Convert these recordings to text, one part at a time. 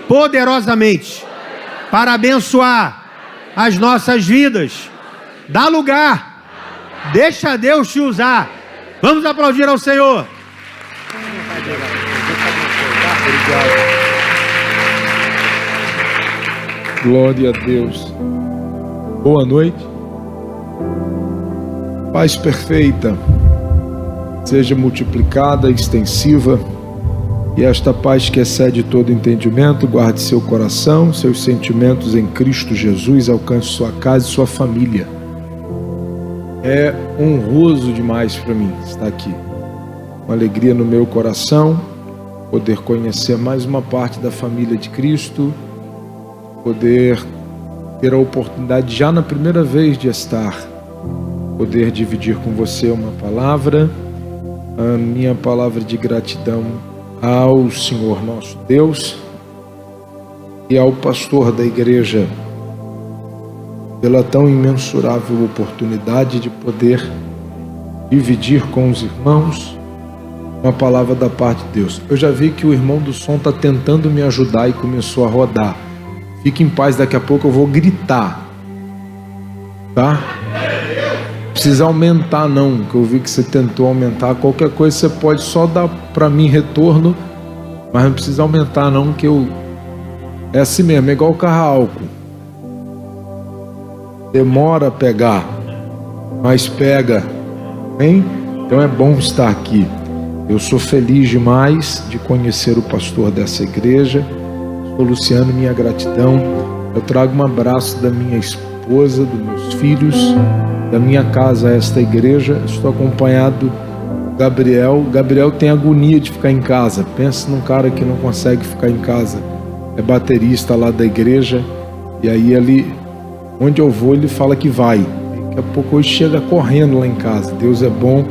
poderosamente para abençoar as nossas vidas. Dá lugar, deixa Deus te usar. Vamos aplaudir ao Senhor. Glória a Deus. Boa noite. Paz perfeita seja multiplicada, extensiva, e esta paz que excede todo entendimento guarde seu coração, seus sentimentos em Cristo Jesus, alcance sua casa e sua família. É honroso demais para mim estar aqui. Uma alegria no meu coração poder conhecer mais uma parte da família de Cristo, poder ter a oportunidade já na primeira vez de estar, poder dividir com você uma palavra, a minha palavra de gratidão ao Senhor nosso Deus e ao pastor da igreja pela tão imensurável oportunidade de poder dividir com os irmãos uma palavra da parte de Deus. Eu já vi que o irmão do som está tentando me ajudar e começou a rodar. Fique em paz, daqui a pouco eu vou gritar, tá? Precisa aumentar não, que eu vi que você tentou aumentar. Qualquer coisa você pode só dar para mim retorno, mas não precisa aumentar não, que eu... É assim mesmo, é igual o carro a álcool. Demora a pegar, mas pega, hein? Então é bom estar aqui. Eu sou feliz demais de conhecer o pastor dessa igreja. Sou Luciano, minha gratidão. Eu trago um abraço da minha esposa, dos meus filhos, da minha casa a esta igreja. Estou acompanhado do Gabriel. Gabriel tem agonia de ficar em casa. Pensa num cara que não consegue ficar em casa. É baterista lá da igreja. E aí ele, onde eu vou, ele fala que vai. Daqui a pouco hoje chega correndo lá em casa. Deus é bom.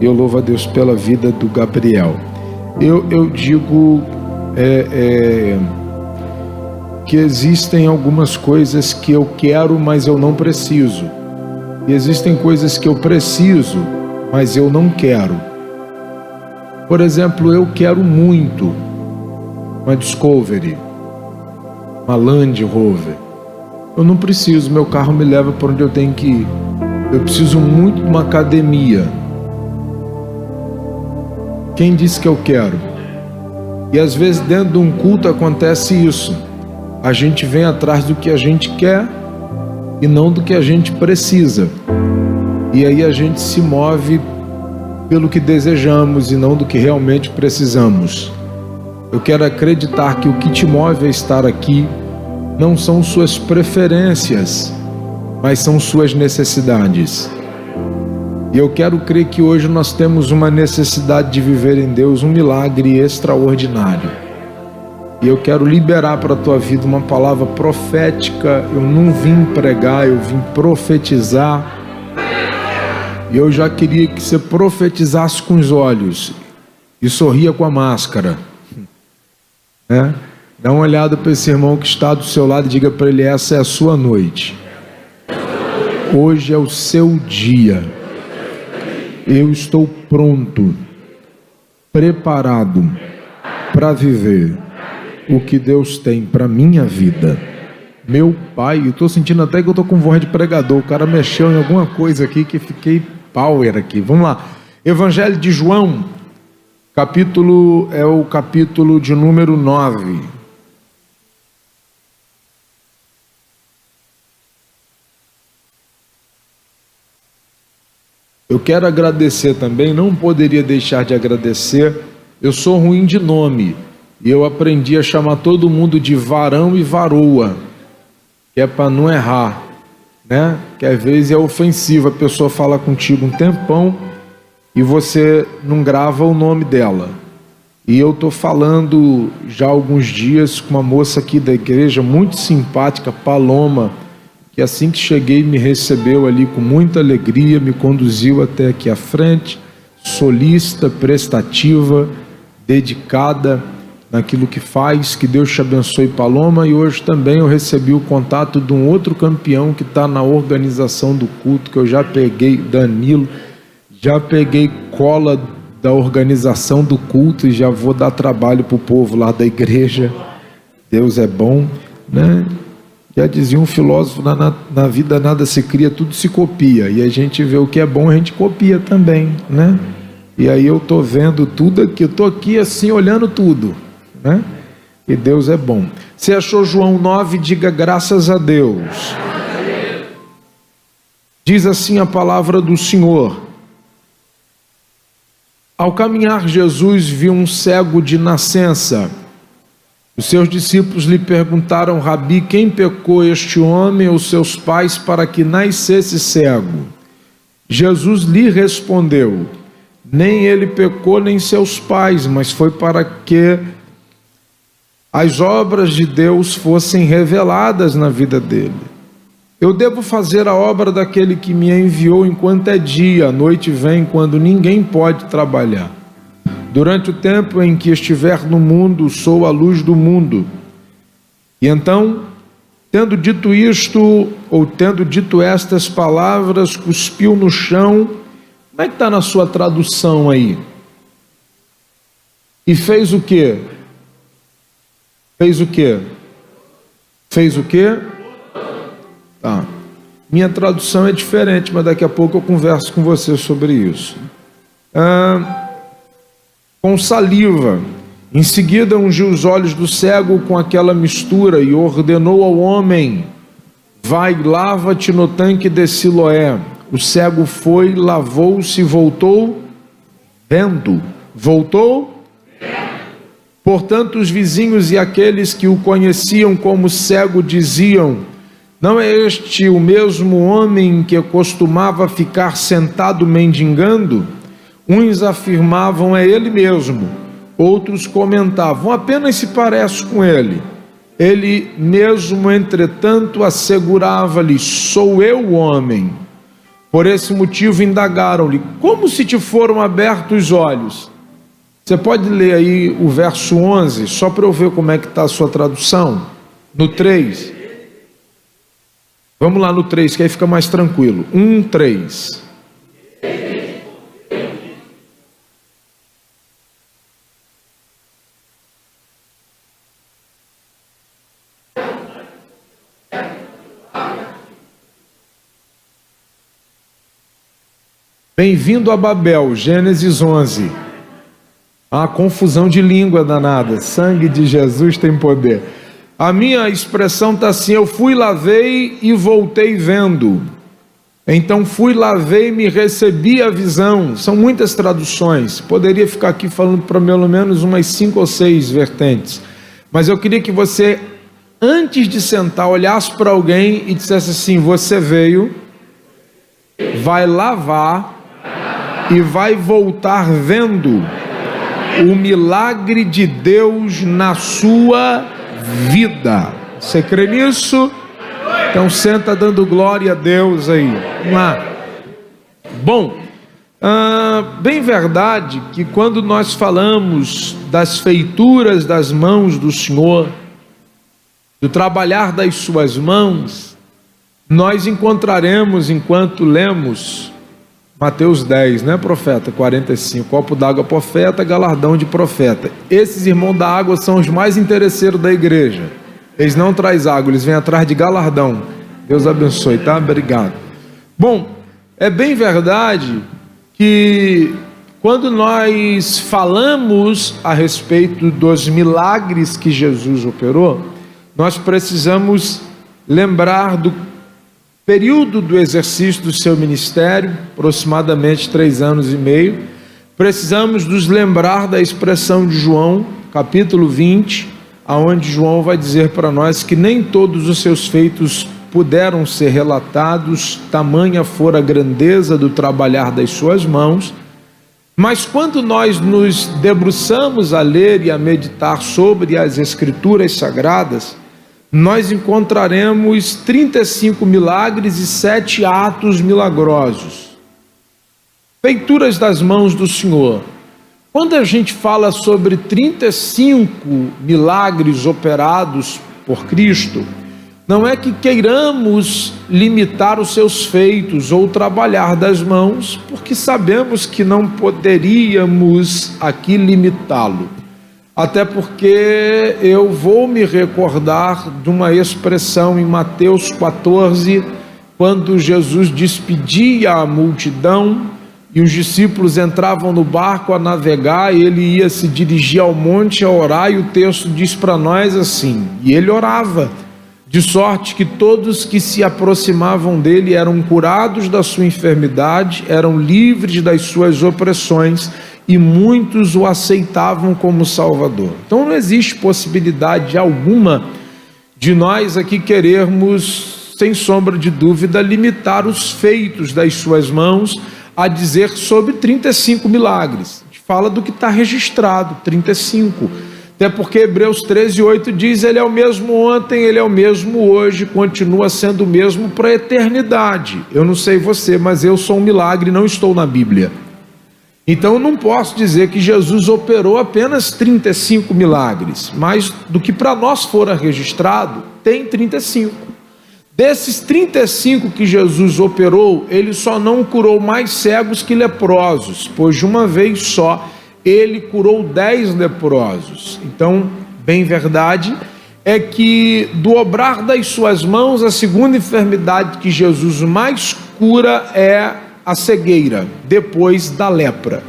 Eu louvo a Deus pela vida do Gabriel. Eu digo que existem algumas coisas que eu quero, mas eu não preciso. E existem coisas que eu preciso, mas eu não quero. Por exemplo, eu quero muito uma Discovery, uma Land Rover. Eu não preciso, meu carro me leva para onde eu tenho que ir. Eu preciso muito de uma academia. Quem disse que eu quero? E às vezes dentro de um culto acontece isso. A gente vem atrás do que a gente quer e não do que a gente precisa. E aí a gente se move pelo que desejamos e não do que realmente precisamos. Eu quero acreditar que o que te move a estar aqui não são suas preferências, mas são suas necessidades. E eu quero crer que hoje nós temos uma necessidade de viver em Deus um milagre extraordinário. E eu quero liberar para a tua vida uma palavra profética. Eu não vim pregar, eu vim profetizar. E eu já queria que você profetizasse com os olhos e sorria com a máscara. Dá uma olhada para esse irmão que está do seu lado e diga para ele: essa é a sua noite. Hoje é o seu dia. Eu estou pronto, preparado para viver o que Deus tem para minha vida. Meu pai, eu estou sentindo até que eu estou com voz de pregador. O cara mexeu em alguma coisa aqui que fiquei power aqui. Vamos lá. Evangelho de João, é o capítulo de número 9. Eu quero agradecer também, não poderia deixar de agradecer. Eu sou ruim de nome e eu aprendi a chamar todo mundo de varão e varoa, que é para não errar, né? Que às vezes é ofensivo, a pessoa fala contigo um tempão e você não grava o nome dela. E eu estou falando já há alguns dias com uma moça aqui da igreja, muito simpática, Paloma, que assim que cheguei me recebeu ali com muita alegria, me conduziu até aqui à frente, solícita, prestativa, dedicada naquilo que faz. Que Deus te abençoe, Paloma. E hoje também eu recebi o contato de um outro campeão que está na organização do culto, que eu já peguei, Danilo, já peguei cola da organização do culto e já vou dar trabalho para o povo lá da igreja. Deus é bom, né? Já dizia um filósofo, na vida nada se cria, tudo se copia. E a gente vê o que é bom, a gente copia também, né? E aí eu estou vendo tudo aqui, eu estou aqui assim, olhando tudo, né? E Deus é bom. Você achou João 9? Diga graças a Deus. Diz assim a palavra do Senhor: ao caminhar, Jesus viu um cego de nascença. Os seus discípulos lhe perguntaram: Rabi, quem pecou, este homem ou seus pais, para que nascesse cego? Jesus lhe respondeu: nem ele pecou, nem seus pais, mas foi para que as obras de Deus fossem reveladas na vida dele. Eu devo fazer a obra daquele que me enviou enquanto é dia, a noite vem quando ninguém pode trabalhar. Durante o tempo em que estiver no mundo, sou a luz do mundo. E então, tendo dito isto, ou tendo dito estas palavras, cuspiu no chão. Como é que está na sua tradução aí? E fez o quê? Fez o quê? Fez o quê? Tá. Minha tradução é diferente, mas daqui a pouco eu converso com você sobre isso. Com saliva. Em seguida ungiu os olhos do cego com aquela mistura e ordenou ao homem: vai, lava-te no tanque de Siloé. O cego foi, lavou-se e voltou vendo. Voltou? Portanto, os vizinhos e aqueles que o conheciam como cego diziam: não é este o mesmo homem que costumava ficar sentado mendigando? Uns afirmavam: é ele mesmo. Outros comentavam: apenas se parece com ele. Ele mesmo, entretanto, assegurava-lhe: sou eu o homem. Por esse motivo indagaram-lhe: como se te foram abertos os olhos? Você pode ler aí o verso 11, só para eu ver como é que está a sua tradução? No 3. Vamos lá no 3, que aí fica mais tranquilo. 1:3. Bem-vindo a Babel, Gênesis 11. A confusão de língua danada. Sangue de Jesus tem poder. A minha expressão está assim: eu fui, lavei e voltei vendo. Então fui, lavei e me recebi a visão. São muitas traduções. Poderia ficar aqui falando para pelo menos umas 5 ou 6 vertentes. Mas eu queria que você, antes de sentar, olhasse para alguém e dissesse assim: você veio, vai lavar e vai voltar vendo o milagre de Deus na sua vida. Você crê nisso? Então senta dando glória a Deus aí. Vamos lá. Bom, bem verdade que quando nós falamos das feituras das mãos do Senhor, do trabalhar das suas mãos, nós encontraremos, enquanto lemos Mateus 10, né, profeta? 45, copo d'água profeta, galardão de profeta. Esses irmãos da água são os mais interesseiros da igreja. Eles não trazem água, eles vêm atrás de galardão. Deus abençoe, tá? Obrigado. Bom, é bem verdade que quando nós falamos a respeito dos milagres que Jesus operou, nós precisamos lembrar do período do exercício do seu ministério, aproximadamente 3 anos e meio. Precisamos nos lembrar da expressão de João, capítulo 20, aonde João vai dizer para nós que nem todos os seus feitos puderam ser relatados, tamanha fora a grandeza do trabalhar das suas mãos. Mas quando nós nos debruçamos a ler e a meditar sobre as Escrituras Sagradas, nós encontraremos 35 milagres e 7 atos milagrosos. Feituras das mãos do Senhor. Quando a gente fala sobre 35 milagres operados por Cristo, não é que queiramos limitar os seus feitos ou trabalhar das mãos, porque sabemos que não poderíamos aqui limitá-lo. até porque eu vou me recordar de uma expressão em Mateus 14, quando Jesus despedia a multidão e os discípulos entravam no barco a navegar, e ele ia se dirigir ao monte a orar, e o texto diz para nós assim: e ele orava, de sorte que todos que se aproximavam dele eram curados da sua enfermidade, eram livres das suas opressões, e muitos o aceitavam como Salvador. Então não existe possibilidade alguma de nós aqui querermos, sem sombra de dúvida, limitar os feitos das suas mãos a dizer sobre 35 milagres. A gente fala do que está registrado, 35. Até porque Hebreus 13:8 diz: ele é o mesmo ontem, ele é o mesmo hoje, continua sendo o mesmo para a eternidade. Eu não sei você, mas eu sou um milagre e não estou na Bíblia. Então eu não posso dizer que Jesus operou apenas 35 milagres, mas do que para nós fora registrado, tem 35. Desses 35 que Jesus operou, ele só não curou mais cegos que leprosos, pois de uma vez só ele curou 10 leprosos. Então, bem verdade é que do obrar das suas mãos, a segunda enfermidade que Jesus mais cura é a cegueira, depois da lepra.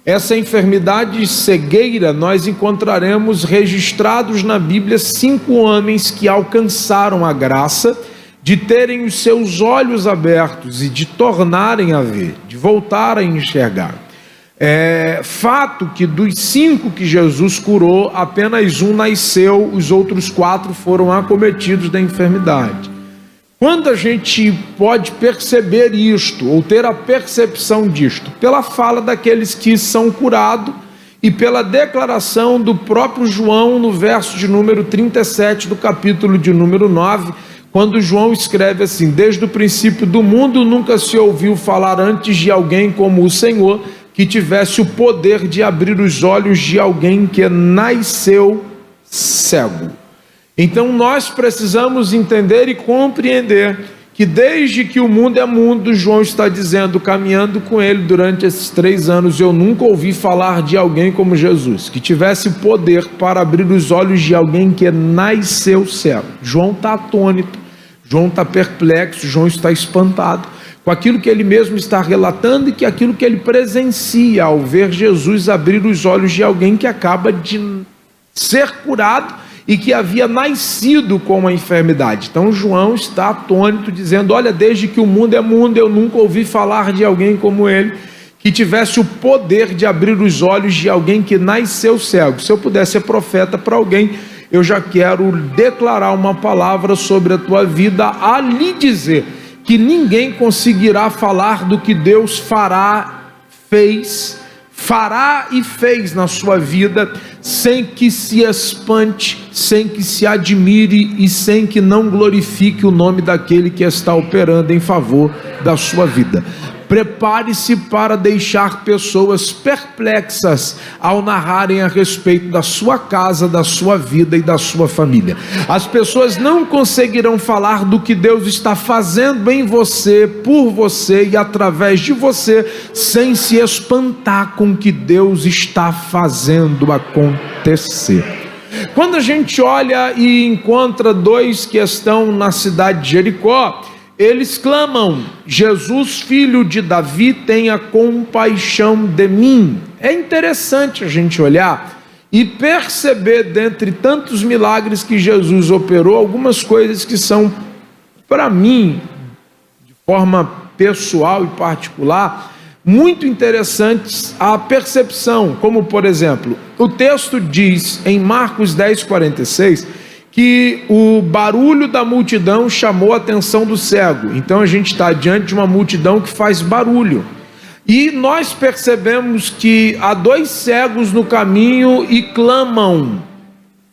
Essa enfermidade cegueira, nós encontraremos registrados na Bíblia 5 homens que alcançaram a graça de terem os seus olhos abertos e de tornarem a ver, de voltarem a enxergar. É fato que dos 5 que Jesus curou, apenas um nasceu, os outros 4 foram acometidos da enfermidade. Quando a gente pode perceber isto, ou ter a percepção disto? Pela fala daqueles que são curados e pela declaração do próprio João no verso de número 37 do capítulo de número 9, quando João escreve assim: desde o princípio do mundo nunca se ouviu falar antes de alguém como o Senhor, que tivesse o poder de abrir os olhos de alguém que nasceu cego. Então nós precisamos entender e compreender que desde que o mundo é mundo, João está dizendo, caminhando com ele durante esses 3 anos, eu nunca ouvi falar de alguém como Jesus, que tivesse poder para abrir os olhos de alguém que nasceu cego. João está atônito, João está perplexo, João está espantado com aquilo que ele mesmo está relatando e que aquilo que ele presencia ao ver Jesus abrir os olhos de alguém que acaba de ser curado e que havia nascido com uma enfermidade. Então João está atônito, dizendo: olha, desde que o mundo é mundo, eu nunca ouvi falar de alguém como ele, que tivesse o poder de abrir os olhos de alguém que nasceu cego. Se eu pudesse ser profeta para alguém, eu já quero declarar uma palavra sobre a tua vida, a lhe dizer que ninguém conseguirá falar do que Deus fará e fez na sua vida, sem que se espante, sem que se admire e sem que não glorifique o nome daquele que está operando em favor da sua vida. Prepare-se para deixar pessoas perplexas ao narrarem a respeito da sua casa, da sua vida e da sua família. As pessoas não conseguirão falar do que Deus está fazendo em você, por você e através de você, sem se espantar com o que Deus está fazendo acontecer. Quando a gente olha e encontra 2 que estão na cidade de Jericó, eles clamam: Jesus, filho de Davi, tenha compaixão de mim. É interessante a gente olhar e perceber, dentre tantos milagres que Jesus operou, algumas coisas que são, para mim, de forma pessoal e particular, muito interessantes a percepção. Como, por exemplo, o texto diz em Marcos 10:46, que o barulho da multidão chamou a atenção do cego. Então a gente está diante de uma multidão que faz barulho. E nós percebemos que há 2 cegos no caminho e clamam.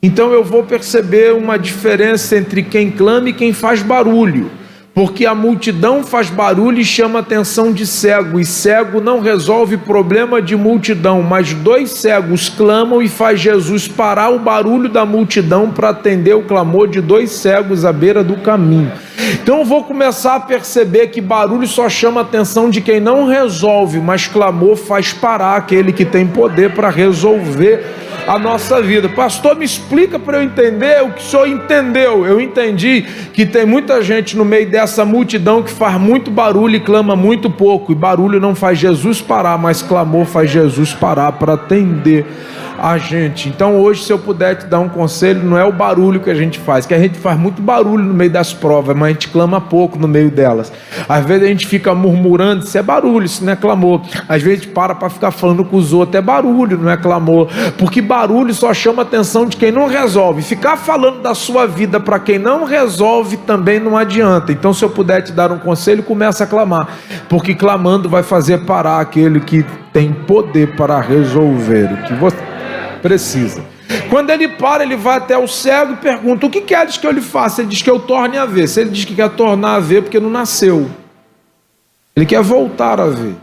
Então eu vou perceber uma diferença entre quem clama e quem faz barulho. Porque a multidão faz barulho e chama a atenção de cego, e cego não resolve problema de multidão, mas 2 cegos clamam e faz Jesus parar o barulho da multidão para atender o clamor de 2 cegos à beira do caminho. Então eu vou começar a perceber que barulho só chama a atenção de quem não resolve, mas clamor faz parar aquele que tem poder para resolver a nossa vida. Pastor, me explica para eu entender o que o senhor entendeu. Eu entendi que tem muita gente no meio dessa multidão que faz muito barulho e clama muito pouco. E barulho não faz Jesus parar, mas clamor faz Jesus parar para atender a gente. Então hoje, se eu puder te dar um conselho, não é o barulho que a gente faz, que a gente faz muito barulho no meio das provas, mas a gente clama pouco no meio delas. Às vezes a gente fica murmurando, isso é barulho, isso não é clamor. Às vezes a gente para ficar falando com os outros, é barulho, não é clamor, porque barulho só chama a atenção de quem não resolve. Ficar falando da sua vida para quem não resolve também não adianta. Então, se eu puder te dar um conselho, começa a clamar, porque clamando vai fazer parar aquele que tem poder para resolver o que você precisa. Quando ele para, ele vai até o cego e pergunta: o que queres que eu lhe faça? Ele diz que eu torne a ver. Se ele diz que quer tornar a ver, porque não nasceu, ele quer voltar a ver.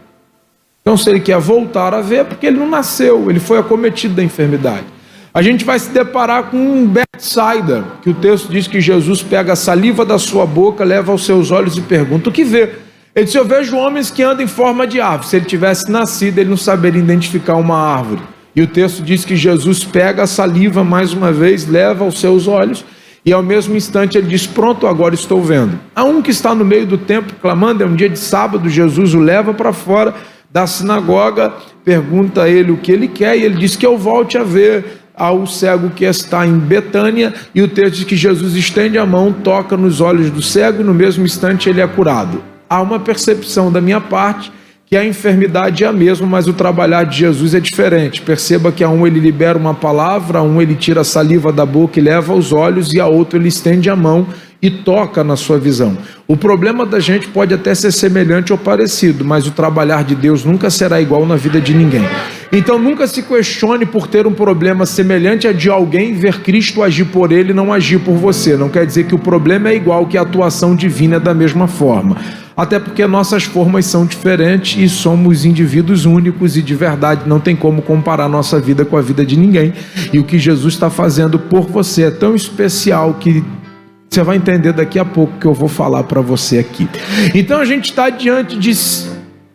Então, se ele quer voltar a ver, é porque ele não nasceu, ele foi acometido da enfermidade. A gente vai se deparar com um Betsaida, que o texto diz que Jesus pega a saliva da sua boca, leva aos seus olhos e pergunta: o que vê? Ele disse: eu vejo homens que andam em forma de árvore. Se ele tivesse nascido, ele não saberia identificar uma árvore. E o texto diz que Jesus pega a saliva mais uma vez, leva aos seus olhos, e ao mesmo instante ele diz: pronto, agora estou vendo. Há um que está no meio do templo clamando, é um dia de sábado, Jesus o leva para fora da sinagoga, pergunta a ele o que ele quer, e ele diz que eu volte a ver ao cego que está em Betânia, e o texto diz que Jesus estende a mão, toca nos olhos do cego, e no mesmo instante ele é curado. Há uma percepção da minha parte que a enfermidade é a mesma, mas o trabalhar de Jesus é diferente. Perceba que a um ele libera uma palavra, a um ele tira a saliva da boca e leva aos olhos, e a outro ele estende a mão e toca na sua visão. O problema da gente pode até ser semelhante ou parecido, mas o trabalhar de Deus nunca será igual na vida de ninguém. Então nunca se questione por ter um problema semelhante a de alguém, ver Cristo agir por ele e não agir por você. Não quer dizer que o problema é igual, que a atuação divina é da mesma forma. Até porque nossas formas são diferentes e somos indivíduos únicos, e de verdade não tem como comparar nossa vida com a vida de ninguém. E o que Jesus está fazendo por você é tão especial que você vai entender daqui a pouco que eu vou falar para você aqui. Então a gente está diante de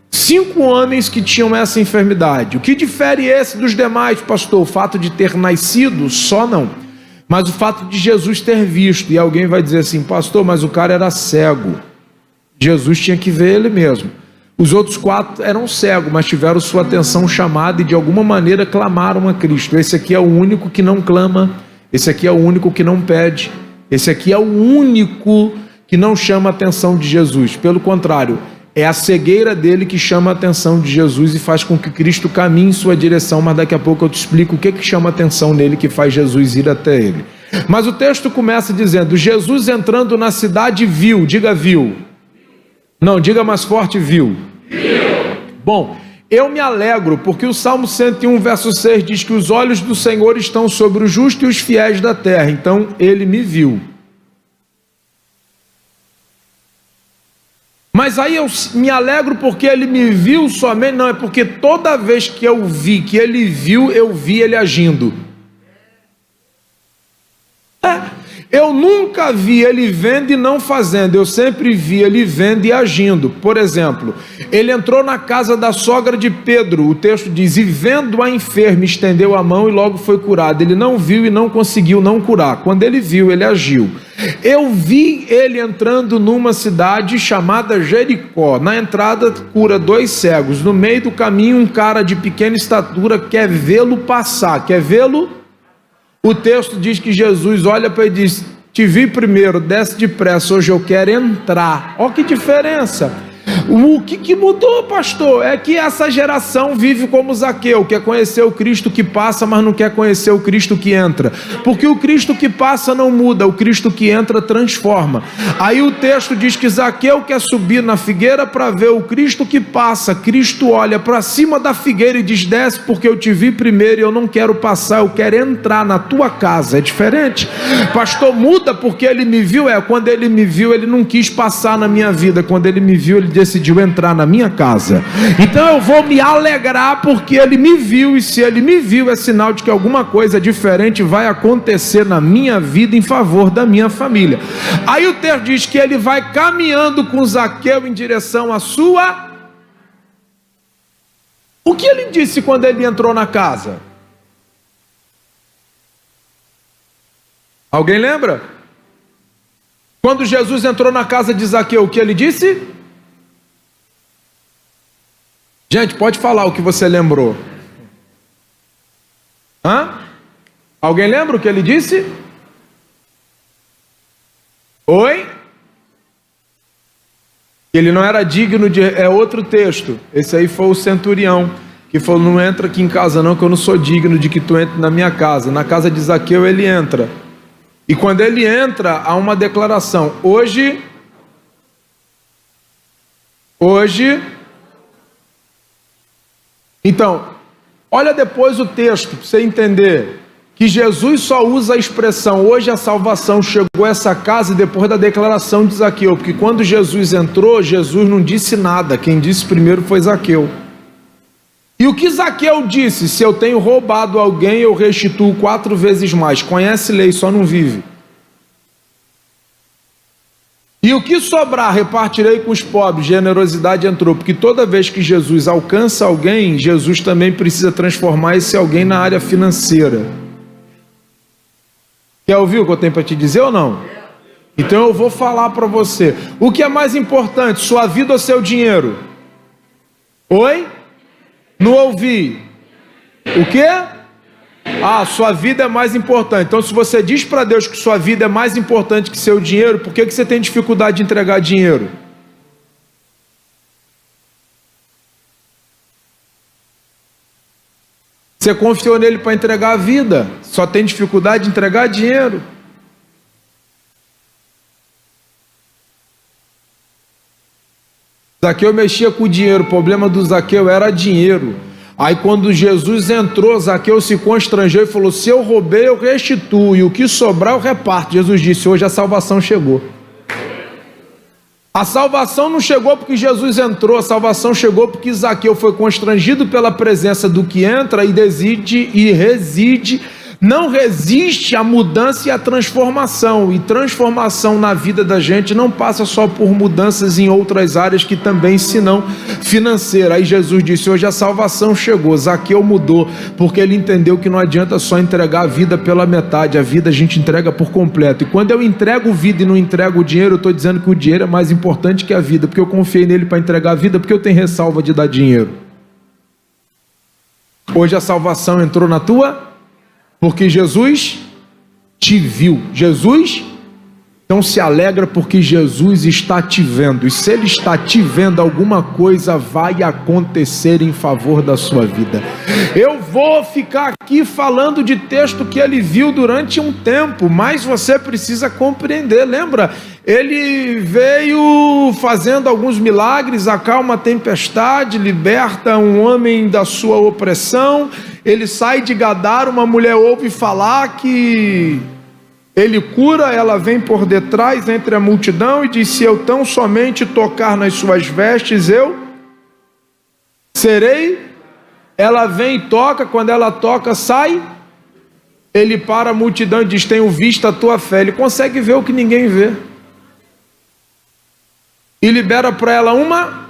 5 homens que tinham essa enfermidade. O que difere esse dos demais, pastor? O fato de ter nascido? Só não. Mas o fato de Jesus ter visto. E alguém vai dizer assim: pastor, mas o cara era cego. Jesus tinha que ver ele mesmo. Os outros 4 eram cegos, mas tiveram sua atenção chamada e de alguma maneira clamaram a Cristo. Esse aqui é o único que não clama, esse aqui é o único que não pede, esse aqui é o único que não chama a atenção de Jesus. Pelo contrário, é a cegueira dele que chama a atenção de Jesus e faz com que Cristo caminhe em sua direção. Mas daqui a pouco eu te explico o que chama a atenção nele, que faz Jesus ir até ele. Mas o texto começa dizendo: Jesus entrando na cidade viu. Diga viu. Não, diga mais forte: viu. Bom, eu me alegro porque o Salmo 101 verso 6 diz que os olhos do Senhor estão sobre o justo e os fiéis da terra. Então ele me viu. Mas aí eu me alegro porque ele me viu somente? Não, é porque toda vez que eu vi que ele viu, eu vi ele agindo. Eu nunca vi ele vendo e não fazendo, eu sempre vi ele vendo e agindo. Por exemplo, ele entrou na casa da sogra de Pedro, o texto diz: e vendo a enferma, estendeu a mão e logo foi curado. Ele não viu e não conseguiu não curar. Quando ele viu, ele agiu. Eu vi ele entrando numa cidade chamada Jericó. Na entrada cura 2 cegos. No meio do caminho, um cara de pequena estatura quer vê-lo passar. Quer vê-lo? O texto diz que Jesus olha para ele e diz: te vi primeiro, desce depressa, hoje eu quero entrar. Olha que diferença. O que mudou, pastor? É que essa geração vive como Zaqueu, quer conhecer o Cristo que passa, mas não quer conhecer o Cristo que entra. Porque o Cristo que passa não muda, o Cristo que entra transforma. Aí o texto diz que Zaqueu quer subir na figueira para ver o Cristo que passa. Cristo olha para cima da figueira e diz: desce porque eu te vi primeiro e eu não quero passar, eu quero entrar na tua casa. É diferente. Pastor, muda porque ele me viu? Quando ele me viu, ele não quis passar na minha vida. Quando ele me viu, ele decidiu entrar na minha casa. Então eu vou me alegrar porque ele me viu, e se ele me viu é sinal de que alguma coisa diferente vai acontecer na minha vida em favor da minha família. Aí o texto diz que ele vai caminhando com Zaqueu em direção à sua... O que ele disse quando ele entrou na casa? Alguém lembra? Quando Jesus entrou na casa de Zaqueu, o que ele disse? Gente, pode falar o que você lembrou. Alguém lembra o que ele disse? Oi? Ele não era digno de... É outro texto. Esse aí foi o centurião, que falou, não entra aqui em casa não, que eu não sou digno de que tu entre na minha casa. Na casa de Zaqueu ele entra. E quando ele entra, há uma declaração. Hoje... Então, olha depois o texto, para você entender que Jesus só usa a expressão hoje a salvação chegou a essa casa depois da declaração de Zaqueu, porque quando Jesus entrou, Jesus não disse nada, quem disse primeiro foi Zaqueu. E o que Zaqueu disse? Se eu tenho roubado alguém, eu restituo 4 vezes mais. Conhece lei, só não vive. E o que sobrar, repartirei com os pobres. Generosidade entrou, porque toda vez que Jesus alcança alguém, Jesus também precisa transformar esse alguém na área financeira. Quer ouvir o que eu tenho para te dizer ou não? Então eu vou falar para você. O que é mais importante, sua vida ou seu dinheiro? Oi? Não ouvi. O quê? Sua vida é mais importante. Então se você diz para Deus que sua vida é mais importante que seu dinheiro, por que você tem dificuldade de entregar dinheiro? Você confiou nele para entregar a vida, só tem dificuldade de entregar dinheiro. Zaqueu mexia com o dinheiro, o problema do Zaqueu era dinheiro. Aí quando Jesus entrou, Zaqueu se constrangeu e falou, se eu roubei eu restituo, e o que sobrar eu reparto. Jesus disse, hoje a salvação chegou. A salvação não chegou porque Jesus entrou, a salvação chegou porque Zaqueu foi constrangido pela presença do que entra e reside, não resiste à mudança e à transformação. E transformação na vida da gente não passa só por mudanças em outras áreas que também, senão financeira. Aí Jesus disse, hoje a salvação chegou. Zaqueu mudou, porque ele entendeu que não adianta só entregar a vida pela metade, a vida a gente entrega por completo. E quando eu entrego vida e não entrego o dinheiro, eu estou dizendo que o dinheiro é mais importante que a vida, porque eu confiei nele para entregar a vida, porque eu tenho ressalva de dar dinheiro. Hoje a salvação entrou na tua... Porque Jesus te viu. Jesus, então se alegra porque Jesus está te vendo. E se Ele está te vendo, alguma coisa vai acontecer em favor da sua vida. Eu vou ficar aqui falando de texto que ele viu durante um tempo, mas você precisa compreender. Lembra? Ele veio fazendo alguns milagres, acalma a tempestade, liberta um homem da sua opressão. Ele sai de Gadara, uma mulher ouve falar que ele cura, ela vem por detrás entre a multidão e diz, se eu tão somente tocar nas suas vestes, eu serei. Ela vem e toca, quando ela toca, sai. Ele para a multidão e diz, tenho visto a tua fé. Ele consegue ver o que ninguém vê. E libera para ela uma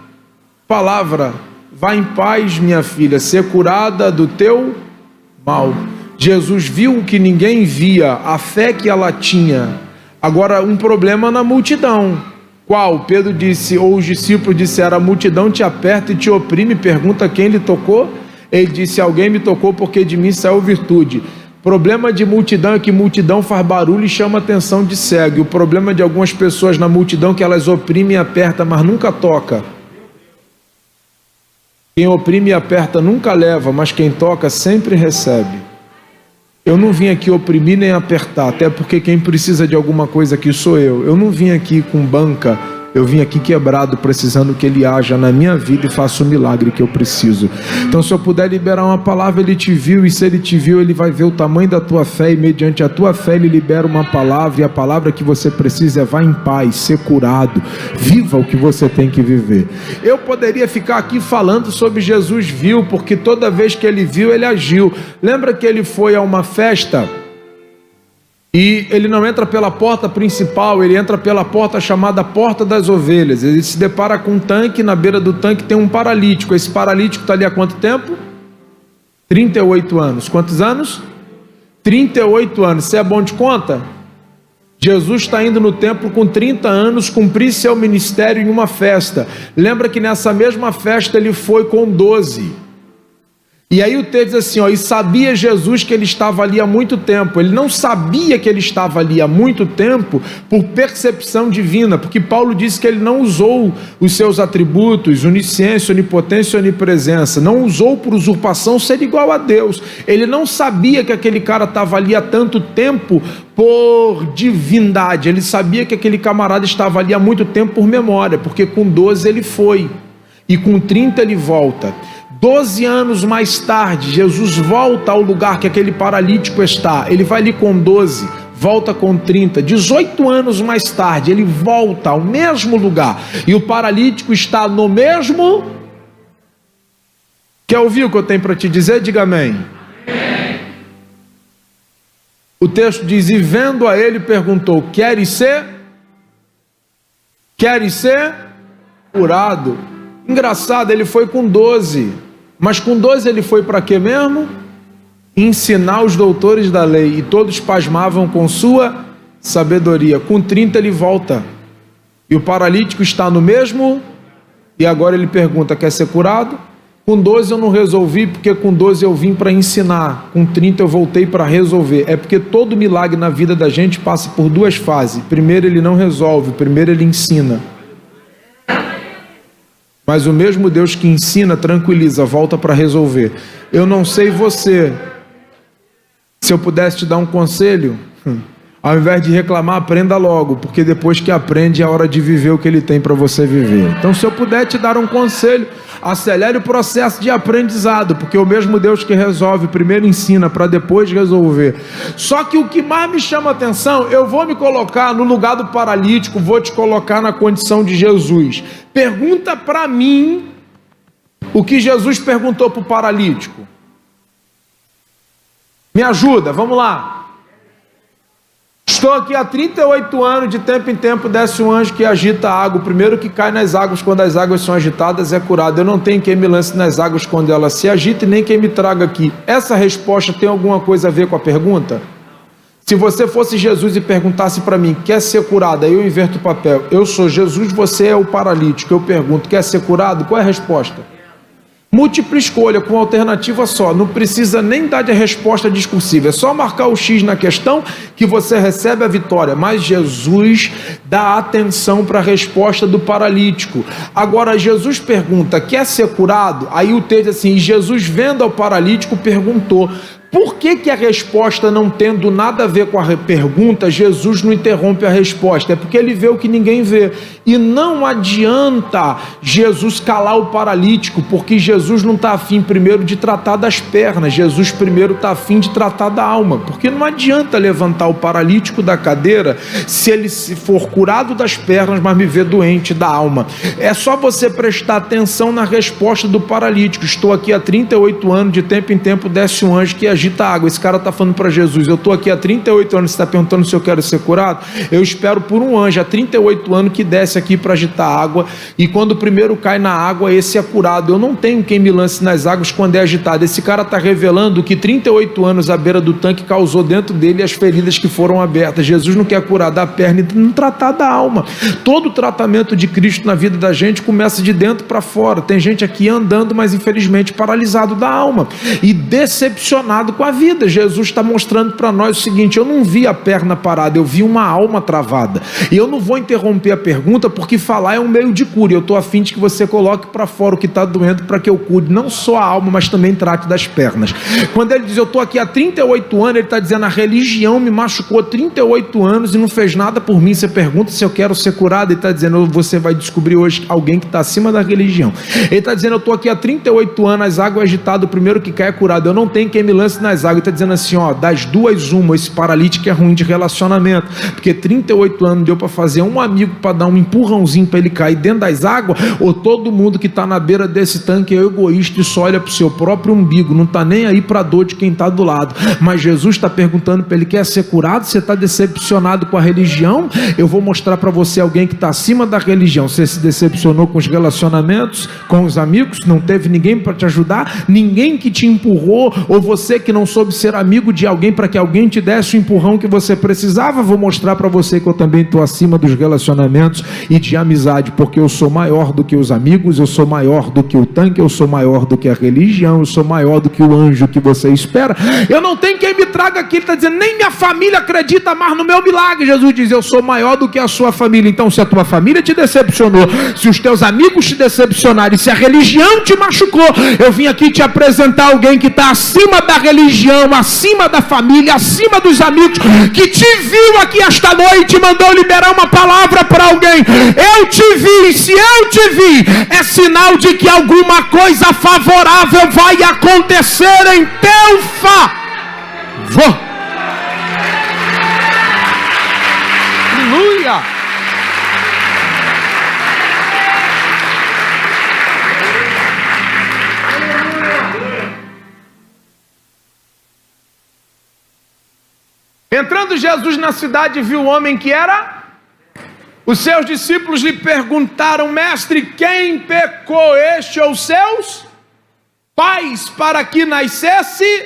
palavra, vá em paz, minha filha, ser curada do teu mal. Jesus viu o que ninguém via, a fé que ela tinha. Agora um problema na multidão. Qual? Pedro disse, ou os discípulos disseram, a multidão te aperta e te oprime, pergunta quem lhe tocou. Ele disse, alguém me tocou porque de mim saiu virtude. Problema de multidão é que multidão faz barulho e chama a atenção de cego. E o problema de algumas pessoas na multidão é que elas oprimem e apertam, mas nunca toca. Quem oprime e aperta nunca leva, mas quem toca sempre recebe. Eu não vim aqui oprimir nem apertar, até porque quem precisa de alguma coisa aqui sou eu. Eu não vim aqui com banca, eu vim aqui quebrado, precisando que Ele haja na minha vida e faça o milagre que eu preciso. Então se eu puder liberar uma palavra, Ele te viu, e se Ele te viu, Ele vai ver o tamanho da tua fé, e mediante a tua fé Ele libera uma palavra, e a palavra que você precisa é vá em paz, ser curado, viva o que você tem que viver. Eu poderia ficar aqui falando sobre Jesus viu, porque toda vez que Ele viu, Ele agiu. Lembra que Ele foi a uma festa e ele não entra pela porta principal, ele entra pela porta chamada Porta das Ovelhas. Ele se depara com um tanque, na beira do tanque tem um paralítico. Esse paralítico está ali há quanto tempo? 38 anos. Quantos anos? 38 anos. Você é bom de conta? Jesus está indo no templo com 30 anos, cumprir seu ministério em uma festa. Lembra que nessa mesma festa ele foi com 12. E aí o texto diz assim, e sabia Jesus que ele estava ali há muito tempo. Ele não sabia que ele estava ali há muito tempo por percepção divina, porque Paulo disse que ele não usou os seus atributos, onisciência, onipotência e onipresença, não usou por usurpação ser igual a Deus. Ele não sabia que aquele cara estava ali há tanto tempo por divindade, ele sabia que aquele camarada estava ali há muito tempo por memória, porque com 12 ele foi, e com 30 ele volta. 12 anos mais tarde, Jesus volta ao lugar que aquele paralítico está. Ele vai ali com 12, volta com 30. 18 anos mais tarde, ele volta ao mesmo lugar. E o paralítico está no mesmo... Quer ouvir o que eu tenho para te dizer? Diga amém. O texto diz, e vendo a ele, perguntou, queres ser curado? Engraçado, ele foi com 12. Mas com 12 ele foi para quê mesmo? Ensinar os doutores da lei, e todos pasmavam com sua sabedoria. Com 30 ele volta, e o paralítico está no mesmo, e agora ele pergunta, quer ser curado? Com 12 eu não resolvi, porque com 12 eu vim para ensinar, com 30 eu voltei para resolver. É porque todo milagre na vida da gente passa por duas fases. Primeiro ele não resolve, primeiro ele ensina. Mas o mesmo Deus que ensina, tranquiliza, volta para resolver. Eu não sei você, se eu pudesse te dar um conselho, ao invés de reclamar, aprenda logo, porque depois que aprende é hora de viver o que Ele tem para você viver. Então, se eu puder te dar um conselho, acelere o processo de aprendizado, porque o mesmo Deus que resolve, primeiro ensina para depois resolver. Só que o que mais me chama a atenção, eu vou me colocar no lugar do paralítico, vou te colocar na condição de Jesus. Pergunta para mim o que Jesus perguntou para o paralítico. Me ajuda, vamos lá. Estou aqui há 38 anos, de tempo em tempo desce um anjo que agita a água. O primeiro que cai nas águas quando as águas são agitadas é curado. Eu não tenho quem me lance nas águas quando elas se agitam e nem quem me traga aqui. Essa resposta tem alguma coisa a ver com a pergunta? Se você fosse Jesus e perguntasse para mim, quer ser curado? Aí eu inverto o papel. Eu sou Jesus, você é o paralítico. Eu pergunto, quer ser curado? Qual é a resposta? Múltipla escolha, com alternativa só. Não precisa nem dar de resposta discursiva. É só marcar o X na questão que você recebe a vitória. Mas Jesus dá atenção para a resposta do paralítico. Agora, Jesus pergunta, quer ser curado? Aí o texto diz assim, Jesus vendo ao paralítico perguntou. Por que a resposta não tendo nada a ver com a pergunta, Jesus não interrompe a resposta? É porque ele vê o que ninguém vê. E não adianta Jesus calar o paralítico, porque Jesus não está afim primeiro de tratar das pernas, Jesus primeiro está afim de tratar da alma. Porque não adianta levantar o paralítico da cadeira se ele for curado das pernas, mas me ver doente da alma. É só você prestar atenção na resposta do paralítico. Estou aqui há 38 anos, de tempo em tempo desce um anjo que agita a água. Esse cara está falando para Jesus, eu estou aqui há 38 anos, você está perguntando se eu quero ser curado? Eu espero por um anjo há 38 anos que desce aqui para agitar a água, e quando o primeiro cai na água, esse é curado. Eu não tenho quem me lance nas águas quando é agitado. Esse cara está revelando que 38 anos à beira do tanque causou dentro dele as feridas que foram abertas. Jesus não quer curar da perna e não tratar da alma. Todo o tratamento de Cristo na vida da gente começa de dentro para fora. Tem gente aqui andando, mas infelizmente paralisado da alma e decepcionado com a vida. Jesus está mostrando para nós o seguinte, eu não vi a perna parada, eu vi uma alma travada. E eu não vou interromper a pergunta, porque falar é um meio de cura. Eu estou a fim de que você coloque para fora o que está doendo, para que eu cure não só a alma, mas também trate das pernas. Quando ele diz, eu estou aqui há 38 anos, ele está dizendo, a religião me machucou 38 anos e não fez nada por mim. Você pergunta se eu quero ser curado, ele está dizendo, você vai descobrir hoje alguém que está acima da religião. Ele está dizendo, eu estou aqui há 38 anos, as águas agitadas, o primeiro que cai é curado. Eu não tenho quem me lance nas águas. Ele está dizendo assim, das duas uma, esse paralítico é ruim de relacionamento, porque 38 anos deu para fazer um amigo para dar um empurrãozinho para ele cair dentro das águas, ou todo mundo que está na beira desse tanque é egoísta e só olha para o seu próprio umbigo, não está nem aí para a dor de quem está do lado. Mas Jesus está perguntando para ele, quer ser curado? Você está decepcionado com a religião? Eu vou mostrar para você alguém que está acima da religião. Você se decepcionou com os relacionamentos, com os amigos, não teve ninguém para te ajudar, ninguém que te empurrou, ou você que não soube ser amigo de alguém para que alguém te desse o empurrão que você precisava. Vou mostrar para você que eu também estou acima dos relacionamentos e de amizade, porque eu sou maior do que os amigos, eu sou maior do que o tanque, eu sou maior do que a religião, eu sou maior do que o anjo que você espera. Eu não tenho quem me traga aqui. Ele está dizendo, nem minha família acredita mais no meu milagre. Jesus diz, eu sou maior do que a sua família. Então, se a tua família te decepcionou, se os teus amigos te decepcionaram, e se a religião te machucou, eu vim aqui te apresentar alguém que está acima da religião, acima da família, acima dos amigos, que te viu aqui esta noite e mandou liberar uma palavra para alguém. Eu te vi, se eu te vi, é sinal de que alguma coisa favorável vai acontecer em teu favor. Aleluia! Entrando Jesus na cidade, viu o homem que era. Os seus discípulos lhe perguntaram, mestre, quem pecou, este ou seus pais, para que nascesse?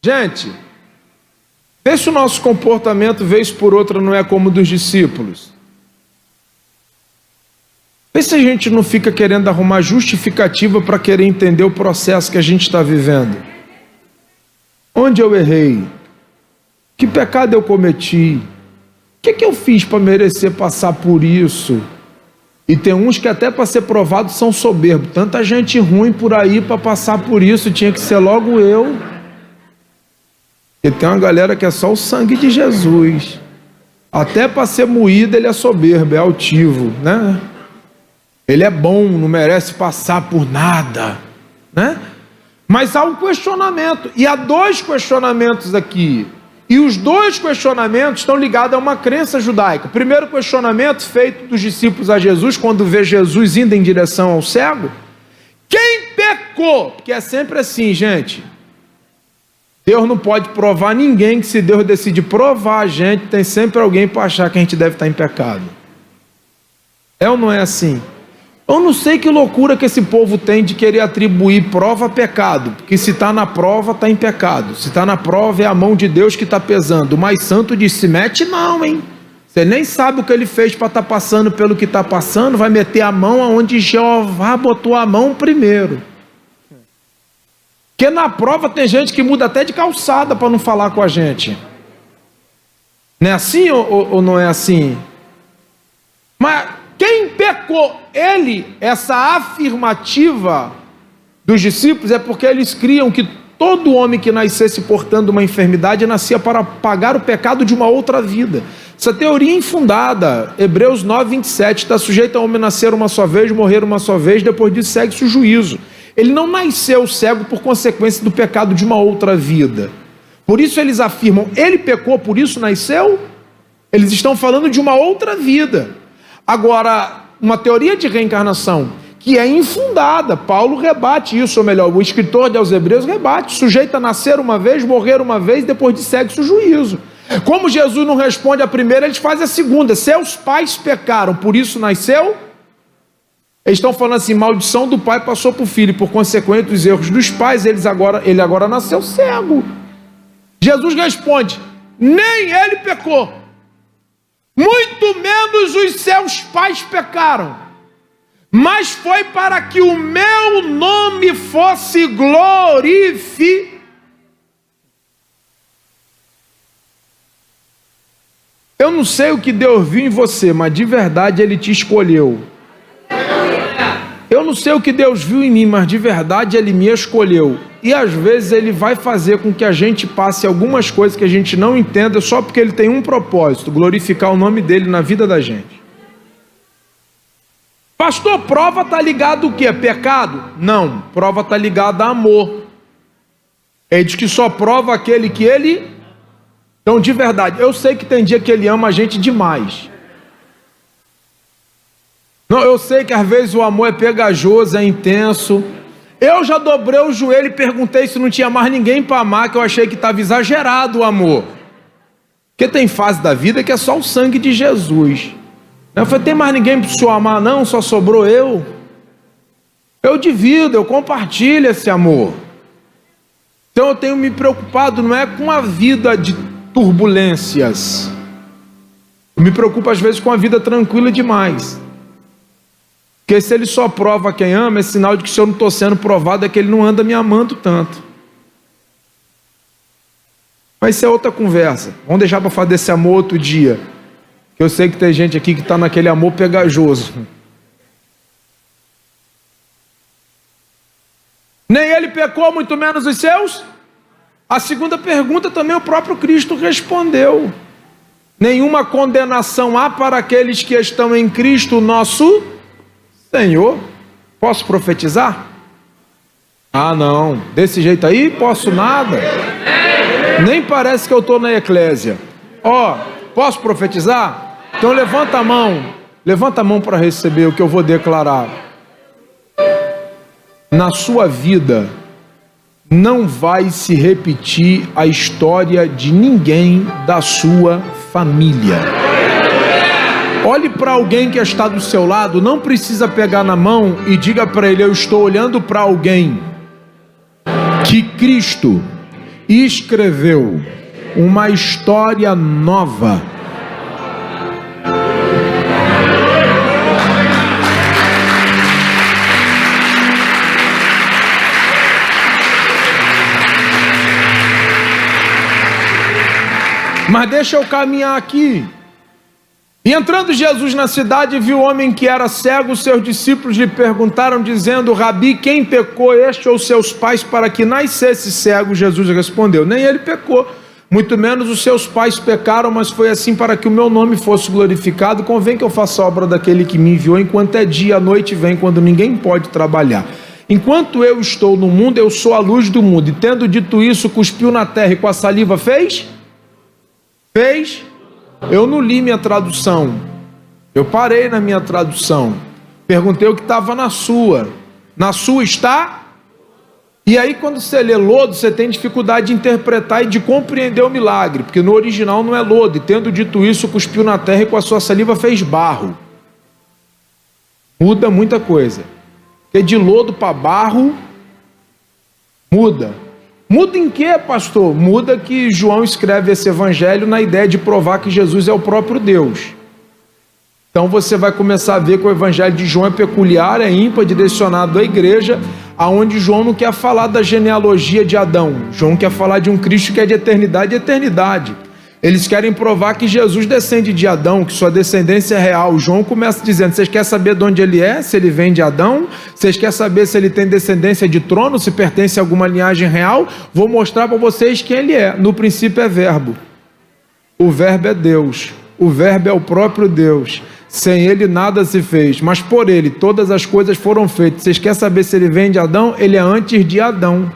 Gente, vê se o nosso comportamento, vez por outra, não é como o dos discípulos. Vê se a gente não fica querendo arrumar justificativa para querer entender o processo que a gente está vivendo. Onde eu errei? Que pecado eu cometi? O que eu fiz para merecer passar por isso? E tem uns que até para ser provados são soberbos. Tanta gente ruim por aí para passar por isso, tinha que ser logo eu. E tem uma galera que é só o sangue de Jesus. Até para ser moído ele é soberbo, é altivo, né? Ele é bom, não merece passar por nada, né? Mas há um questionamento, e há dois questionamentos aqui. E os dois questionamentos estão ligados a uma crença judaica. O primeiro questionamento feito dos discípulos a Jesus, quando vê Jesus indo em direção ao cego. Quem pecou? Porque é sempre assim, gente. Deus não pode provar ninguém, que se Deus decide provar a gente, tem sempre alguém para achar que a gente deve estar em pecado. É ou não é assim? Eu não sei que loucura que esse povo tem de querer atribuir prova a pecado, porque se está na prova, está em pecado. Se está na prova, é a mão de Deus que está pesando. O mais santo diz, se mete não, hein? Você nem sabe o que ele fez para estar passando pelo que está passando, vai meter a mão aonde Jeová botou a mão primeiro. Porque na prova tem gente que muda até de calçada para não falar com a gente. Não é assim ou não é assim? Mas quem pecou? Essa afirmativa dos discípulos é porque eles criam que todo homem que nascesse portando uma enfermidade nascia para pagar o pecado de uma outra vida. Essa teoria é infundada. Hebreus 9, 27, está sujeito ao homem nascer uma só vez, morrer uma só vez, depois disso segue-se o juízo. Ele não nasceu cego por consequência do pecado de uma outra vida. Por isso eles afirmam, ele pecou, por isso nasceu? Eles estão falando de uma outra vida. Agora, uma teoria de reencarnação que é infundada, Paulo rebate isso, ou melhor, o escritor de aos Hebreus rebate, sujeito a nascer uma vez, morrer uma vez, depois de segue-se o juízo. Como Jesus não responde a primeira, eles fazem a segunda, seus pais pecaram, por isso nasceu? Eles estão falando assim, maldição do pai passou para o filho, por consequência dos erros dos pais, ele agora nasceu cego. Jesus responde, nem ele pecou, muito menos os seus pais pecaram, mas foi para que o meu nome fosse glorificado. Eu não sei o que Deus viu em você, mas de verdade Ele te escolheu. Eu não sei o que Deus viu em mim, mas de verdade Ele me escolheu. E às vezes Ele vai fazer com que a gente passe algumas coisas que a gente não entenda, só porque Ele tem um propósito, glorificar o nome dEle na vida da gente. Pastor, prova está ligado o quê? Pecado? Não, prova está ligada a amor. Ele diz que só prova aquele que Ele... Então, de verdade, eu sei que tem dia que Ele ama a gente demais. Não, eu sei que às vezes o amor é pegajoso, é intenso. Eu já dobrei o joelho e perguntei se não tinha mais ninguém para amar, que eu achei que estava exagerado o amor. Porque tem fase da vida que é só o sangue de Jesus. Eu falei, tem mais ninguém para o senhor amar? Não, só sobrou eu. Eu divido, eu compartilho esse amor. Então eu tenho me preocupado, não é com a vida de turbulências. Eu me preocupo às vezes com a vida tranquila demais. Porque se ele só prova quem ama, é sinal de que se eu não estou sendo provado, é que ele não anda me amando tanto. Mas isso é outra conversa. Vamos deixar para falar desse amor outro dia. Eu sei que tem gente aqui que está naquele amor pegajoso. Nem ele pecou, muito menos os seus. A segunda pergunta também o próprio Cristo respondeu. Nenhuma condenação há para aqueles que estão em Cristo nosso Senhor. Posso profetizar? Ah, não. Desse jeito aí, posso nada. Nem parece que eu estou na eclésia. Posso profetizar? Então levanta a mão. Levanta a mão para receber o que eu vou declarar. Na sua vida, não vai se repetir a história de ninguém da sua família. Olhe para alguém que está do seu lado, não precisa pegar na mão e diga para ele: eu estou olhando para alguém que Cristo escreveu uma história nova. Mas deixa eu caminhar aqui. E entrando Jesus na cidade, viu o homem que era cego. Seus discípulos lhe perguntaram, dizendo: Rabi, quem pecou, este ou seus pais, para que nascesse cego? Jesus respondeu: nem ele pecou, muito menos os seus pais pecaram, mas foi assim para que o meu nome fosse glorificado. Convém que eu faça a obra daquele que me enviou, enquanto é dia, a noite vem, quando ninguém pode trabalhar. Enquanto eu estou no mundo, eu sou a luz do mundo. E tendo dito isso, cuspiu na terra e com a saliva fez? Eu não li minha tradução. Eu parei na minha tradução. Perguntei o que estava na sua. Na sua está? E aí quando você lê lodo, você tem dificuldade de interpretar e de compreender o milagre. Porque no original não é lodo. E tendo dito isso, cuspiu na terra e com a sua saliva fez barro. Muda muita coisa. Porque de lodo para barro, muda. Muda em quê, pastor? Muda que João escreve esse evangelho na ideia de provar que Jesus é o próprio Deus. Então você vai começar a ver que o evangelho de João é peculiar, é ímpar, direcionado à igreja, aonde João não quer falar da genealogia de Adão. João quer falar de um Cristo que é de eternidade e eternidade. Eles querem provar que Jesus descende de Adão, que sua descendência é real. João começa dizendo: vocês querem saber de onde ele é? Se ele vem de Adão? Vocês querem saber se ele tem descendência de trono? Se pertence a alguma linhagem real? Vou mostrar para vocês quem ele é. No princípio é verbo. O verbo é Deus. O verbo é o próprio Deus. Sem ele nada se fez, mas por ele todas as coisas foram feitas. Vocês querem saber se ele vem de Adão? Ele é antes de Adão.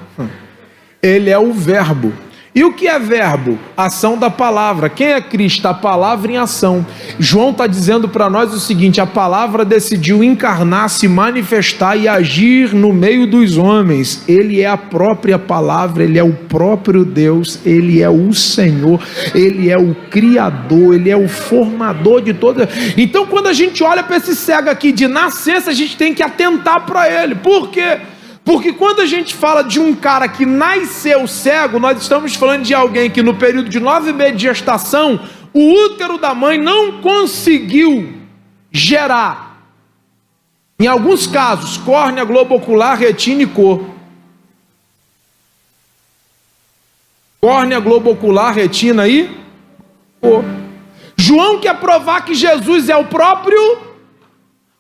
Ele é o verbo. E o que é verbo? Ação da palavra. Quem é Cristo? A palavra em ação. João está dizendo para nós o seguinte: a palavra decidiu encarnar, se manifestar e agir no meio dos homens. Ele é a própria palavra, ele é o próprio Deus, ele é o Senhor, ele é o Criador, ele é o formador de todas. Então quando a gente olha para esse cego aqui de nascença, a gente tem que atentar para ele. Por quê? Porque quando a gente fala de um cara que nasceu cego, nós estamos falando de alguém que no período de 9 meses de gestação, o útero da mãe não conseguiu gerar, em alguns casos, córnea, globo ocular, retina e cor. Córnea, globo ocular, retina e cor. João quer provar que Jesus é o próprio.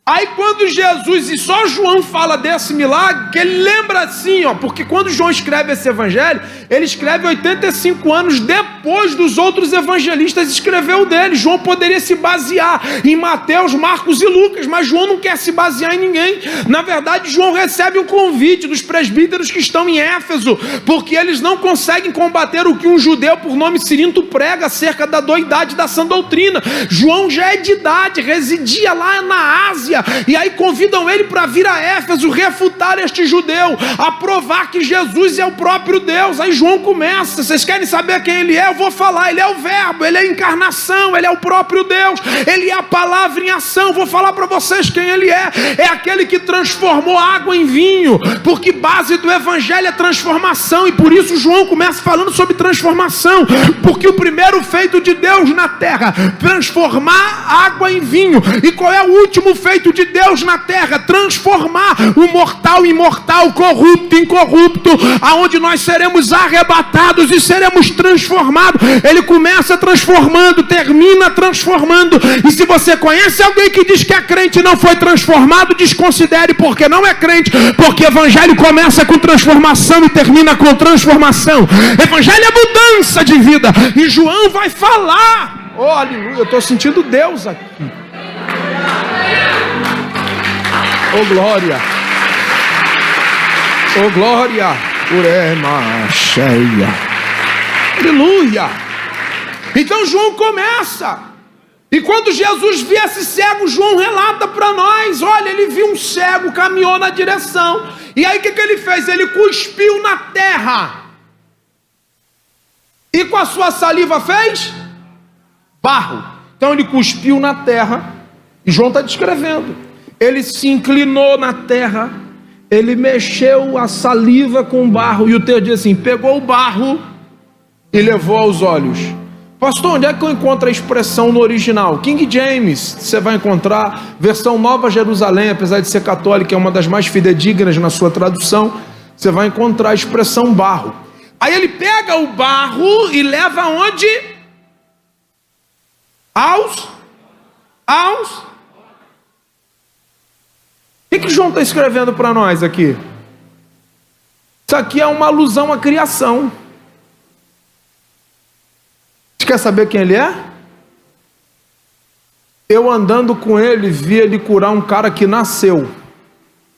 Aí quando Jesus, e só João fala desse milagre, que ele lembra assim, porque quando João escreve esse evangelho, ele escreve 85 anos depois dos outros evangelistas escreveu dele. João poderia se basear em Mateus, Marcos e Lucas, mas João não quer se basear em ninguém. Na verdade, João recebe um convite dos presbíteros que estão em Éfeso, porque eles não conseguem combater o que um judeu por nome Cirinto prega acerca da doidade da sã doutrina. João já é de idade, residia lá na Ásia, Ásia, e aí convidam ele para vir a Éfeso, refutar este judeu, a provar que Jesus é o próprio Deus. Aí João começa: vocês querem saber quem ele é? Eu vou falar. Ele é o verbo, ele é a encarnação, ele é o próprio Deus, ele é a palavra em ação. Vou falar para vocês quem ele é. É aquele que transformou água em vinho, porque base do evangelho é transformação, e por isso João começa falando sobre transformação, porque o primeiro feito de Deus na terra, transformar água em vinho. E qual é o último feito de Deus na terra? Transformar o mortal em imortal, corrupto em incorrupto, aonde nós seremos arrebatados e seremos transformados. Ele começa transformando, termina transformando. E se você conhece alguém que diz que é crente e não foi transformado, desconsidere, porque não é crente, porque evangelho começa com transformação e termina com transformação. Evangelho é mudança de vida, e João vai falar. Oh, aleluia, eu estou sentindo Deus aqui. Oh, glória. Oh, glória. Urema cheia. Aleluia. Então João começa. E quando Jesus via esse cego, João relata para nós: olha, ele viu um cego, caminhou na direção. E aí o que ele fez? Ele cuspiu na terra. E com a sua saliva fez barro. Então ele cuspiu na terra. E João está descrevendo. Ele se inclinou na terra. Ele mexeu a saliva com o barro. E o texto diz assim: pegou o barro e levou aos olhos. Pastor, onde é que eu encontro a expressão no original? King James, você vai encontrar. Versão Nova Jerusalém, apesar de ser católica, é uma das mais fidedignas na sua tradução. Você vai encontrar a expressão barro. Aí ele pega o barro e leva aonde? Aos? O que João está escrevendo para nós aqui? Isso aqui é uma alusão à criação. Você quer saber quem ele é? Eu andando com ele, vi ele curar um cara que nasceu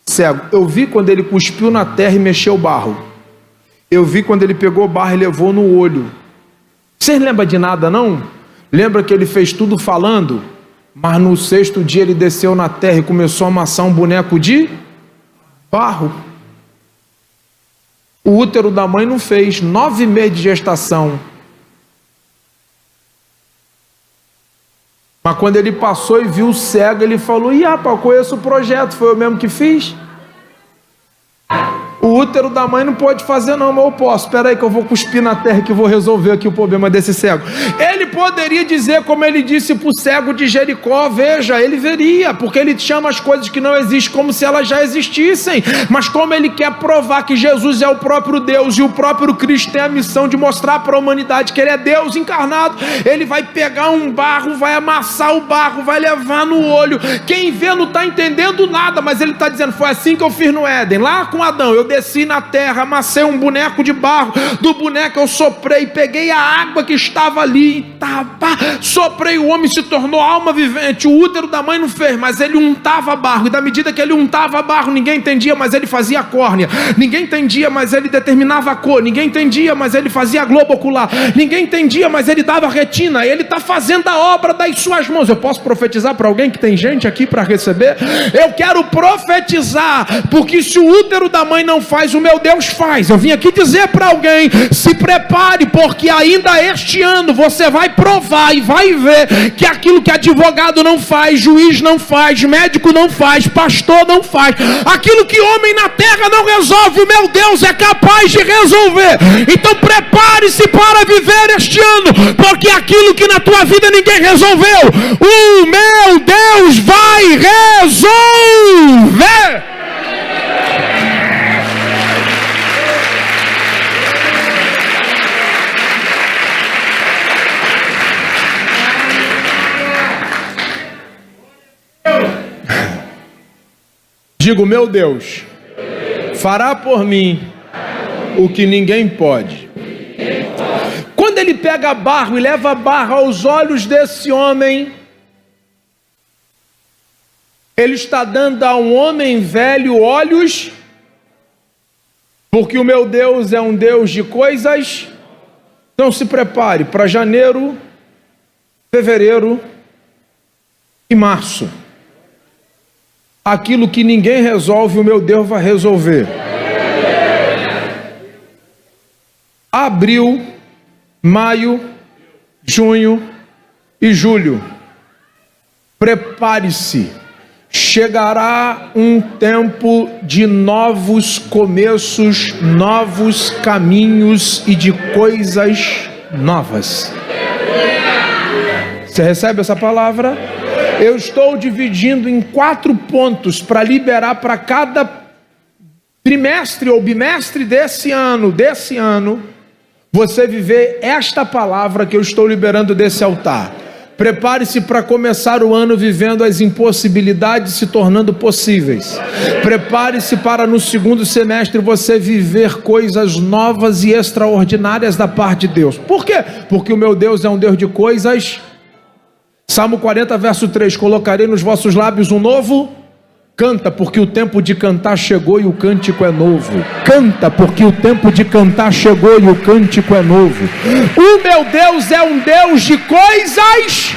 cego. Eu vi quando ele cuspiu na terra e mexeu o barro. Eu vi quando ele pegou o barro e levou no olho. Vocês lembram de nada, não? Lembra que ele fez tudo falando? Mas no sexto dia ele desceu na terra e começou a amassar um boneco de barro. O útero da mãe não fez. 9 meses de gestação. Mas quando ele passou e viu o cego, ele falou: ih, rapaz, eu conheço o projeto, foi eu mesmo que fiz. O útero da mãe não pode fazer não, mas eu posso. Espera aí que eu vou cuspir na terra que eu vou resolver aqui o problema desse cego. Ele poderia dizer, como ele disse para o cego de Jericó: veja, ele veria, porque ele chama as coisas que não existem como se elas já existissem. Mas como ele quer provar que Jesus é o próprio Deus e o próprio Cristo tem a missão de mostrar para a humanidade que ele é Deus encarnado, ele vai pegar um barro, vai amassar o barro, vai levar no olho. Quem vê não está entendendo nada, mas ele está dizendo: foi assim que eu fiz no Éden, lá com Adão. Eu desci na terra, amassei um boneco de barro, do boneco eu soprei, peguei a água que estava ali, soprei, o homem se tornou alma vivente. O útero da mãe não fez, mas ele untava barro, e da medida que ele untava barro, ninguém entendia, mas ele fazia a córnea, ninguém entendia, mas ele determinava a cor, ninguém entendia, mas ele fazia a globo ocular, ninguém entendia, mas ele dava retina. Ele está fazendo a obra das suas mãos. Eu posso profetizar para alguém que tem gente aqui para receber? Eu quero profetizar, porque se o útero da mãe não faz, o meu Deus faz. Eu vim aqui dizer para alguém: se prepare, porque ainda este ano você vai provar e vai ver que aquilo que advogado não faz, juiz não faz, médico não faz, pastor não faz, aquilo que homem na terra não resolve, o meu Deus é capaz de resolver. Então prepare-se para viver este ano, porque aquilo que na tua vida ninguém resolveu, o meu Deus vai resolver. Digo: meu Deus fará por mim o que ninguém pode. Quando ele pega barro e leva barro aos olhos desse homem, ele está dando a um homem velho olhos, porque o meu Deus é um Deus de coisas. Então se prepare para janeiro, fevereiro e março. aquilo que ninguém resolve, o meu Deus vai resolver. Abril, maio, junho e julho. Prepare-se. Chegará um tempo de novos começos, novos caminhos e de coisas novas. Você recebe essa palavra? Eu estou dividindo em 4 pontos para liberar para cada trimestre ou bimestre desse ano, você viver esta palavra que eu estou liberando desse altar. Prepare-se para começar o ano vivendo as impossibilidades se tornando possíveis. Prepare-se para no segundo semestre você viver coisas novas e extraordinárias da parte de Deus. Por quê? Porque o meu Deus é um Deus de coisas. Salmo 40, verso 3. Colocarei nos vossos lábios um novo. Canta, porque o tempo de cantar chegou e o cântico é novo. Canta, porque o tempo de cantar chegou e o cântico é novo. O meu Deus é um Deus de coisas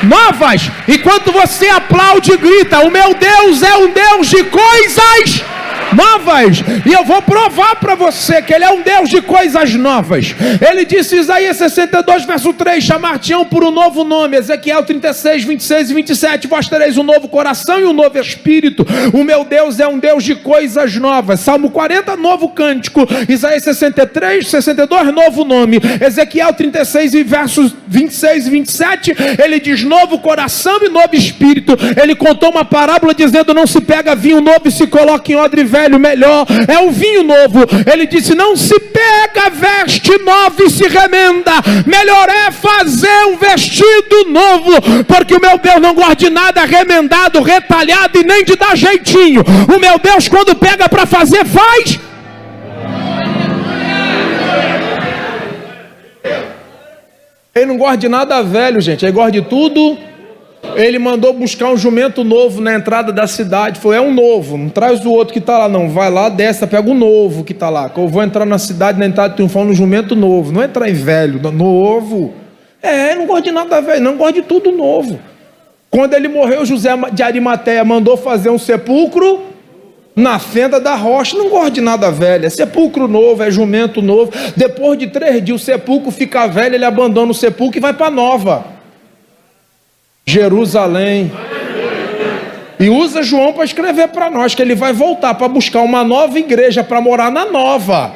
novas. Enquanto você aplaude e grita, o meu Deus é um Deus de coisas novas. E eu vou provar para você que Ele é um Deus de coisas novas. Ele disse em Isaías 62, verso 3, chamar-te-ão por um novo nome. Ezequiel 36, 26 e 27, vós tereis um novo coração e um novo espírito. O meu Deus é um Deus de coisas novas. Salmo 40, novo cântico. Isaías 63, 62, novo nome. Ezequiel 36 e versos 26 e 27, ele diz novo coração e novo espírito. Ele contou uma parábola dizendo, não se pega vinho novo e se coloca em odre velho, melhor é o vinho novo. Ele disse, não se pega veste nova e se remenda, melhor é fazer um vestido novo, porque o meu Deus não gosta de nada remendado, retalhado e nem de dar jeitinho. O meu Deus, quando pega para fazer, faz. Ele não gosta de nada velho, gente, ele gosta de tudo. Ele mandou buscar um jumento novo na entrada da cidade. Falou, é um novo, não traz o outro que está lá não. Vai lá, desce, pega o novo que está lá. Que eu vou entrar na cidade, na entrada triunfal, no jumento novo. Não é entrar em velho, novo. Ele não gosta de nada velho, não gosta de tudo novo. Quando ele morreu, José de Arimateia mandou fazer um sepulcro na fenda da rocha. Não gosta de nada velho, é sepulcro novo, é jumento novo. Depois de 3 dias o sepulcro fica velho, ele abandona o sepulcro e vai para nova Jerusalém. E usa João para escrever para nós que ele vai voltar para buscar uma nova igreja para morar na nova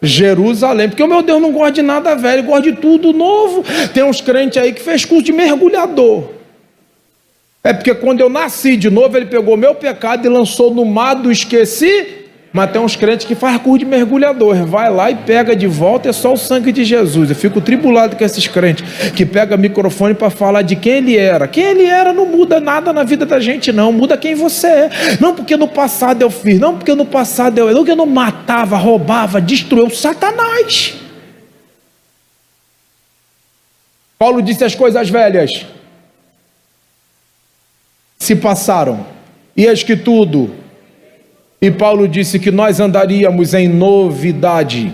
Jerusalém, porque o meu Deus não gosta de nada velho, gosta de tudo novo. Tem uns crentes aí que fez curso de mergulhador. É porque quando eu nasci de novo, ele pegou meu pecado e lançou no mar do esqueci. Mas tem uns crentes que faz curso de mergulhador, vai lá e pega de volta, é só o sangue de Jesus. Eu fico tribulado com esses crentes que pegam microfone para falar de quem ele era. Quem ele era não muda nada na vida da gente não, muda quem você é. Não porque no passado eu fiz, não porque no passado eu não matava, roubava, destruiu Satanás. Paulo disse as coisas velhas se passaram, e eis que tudo. E Paulo disse que nós andaríamos em novidade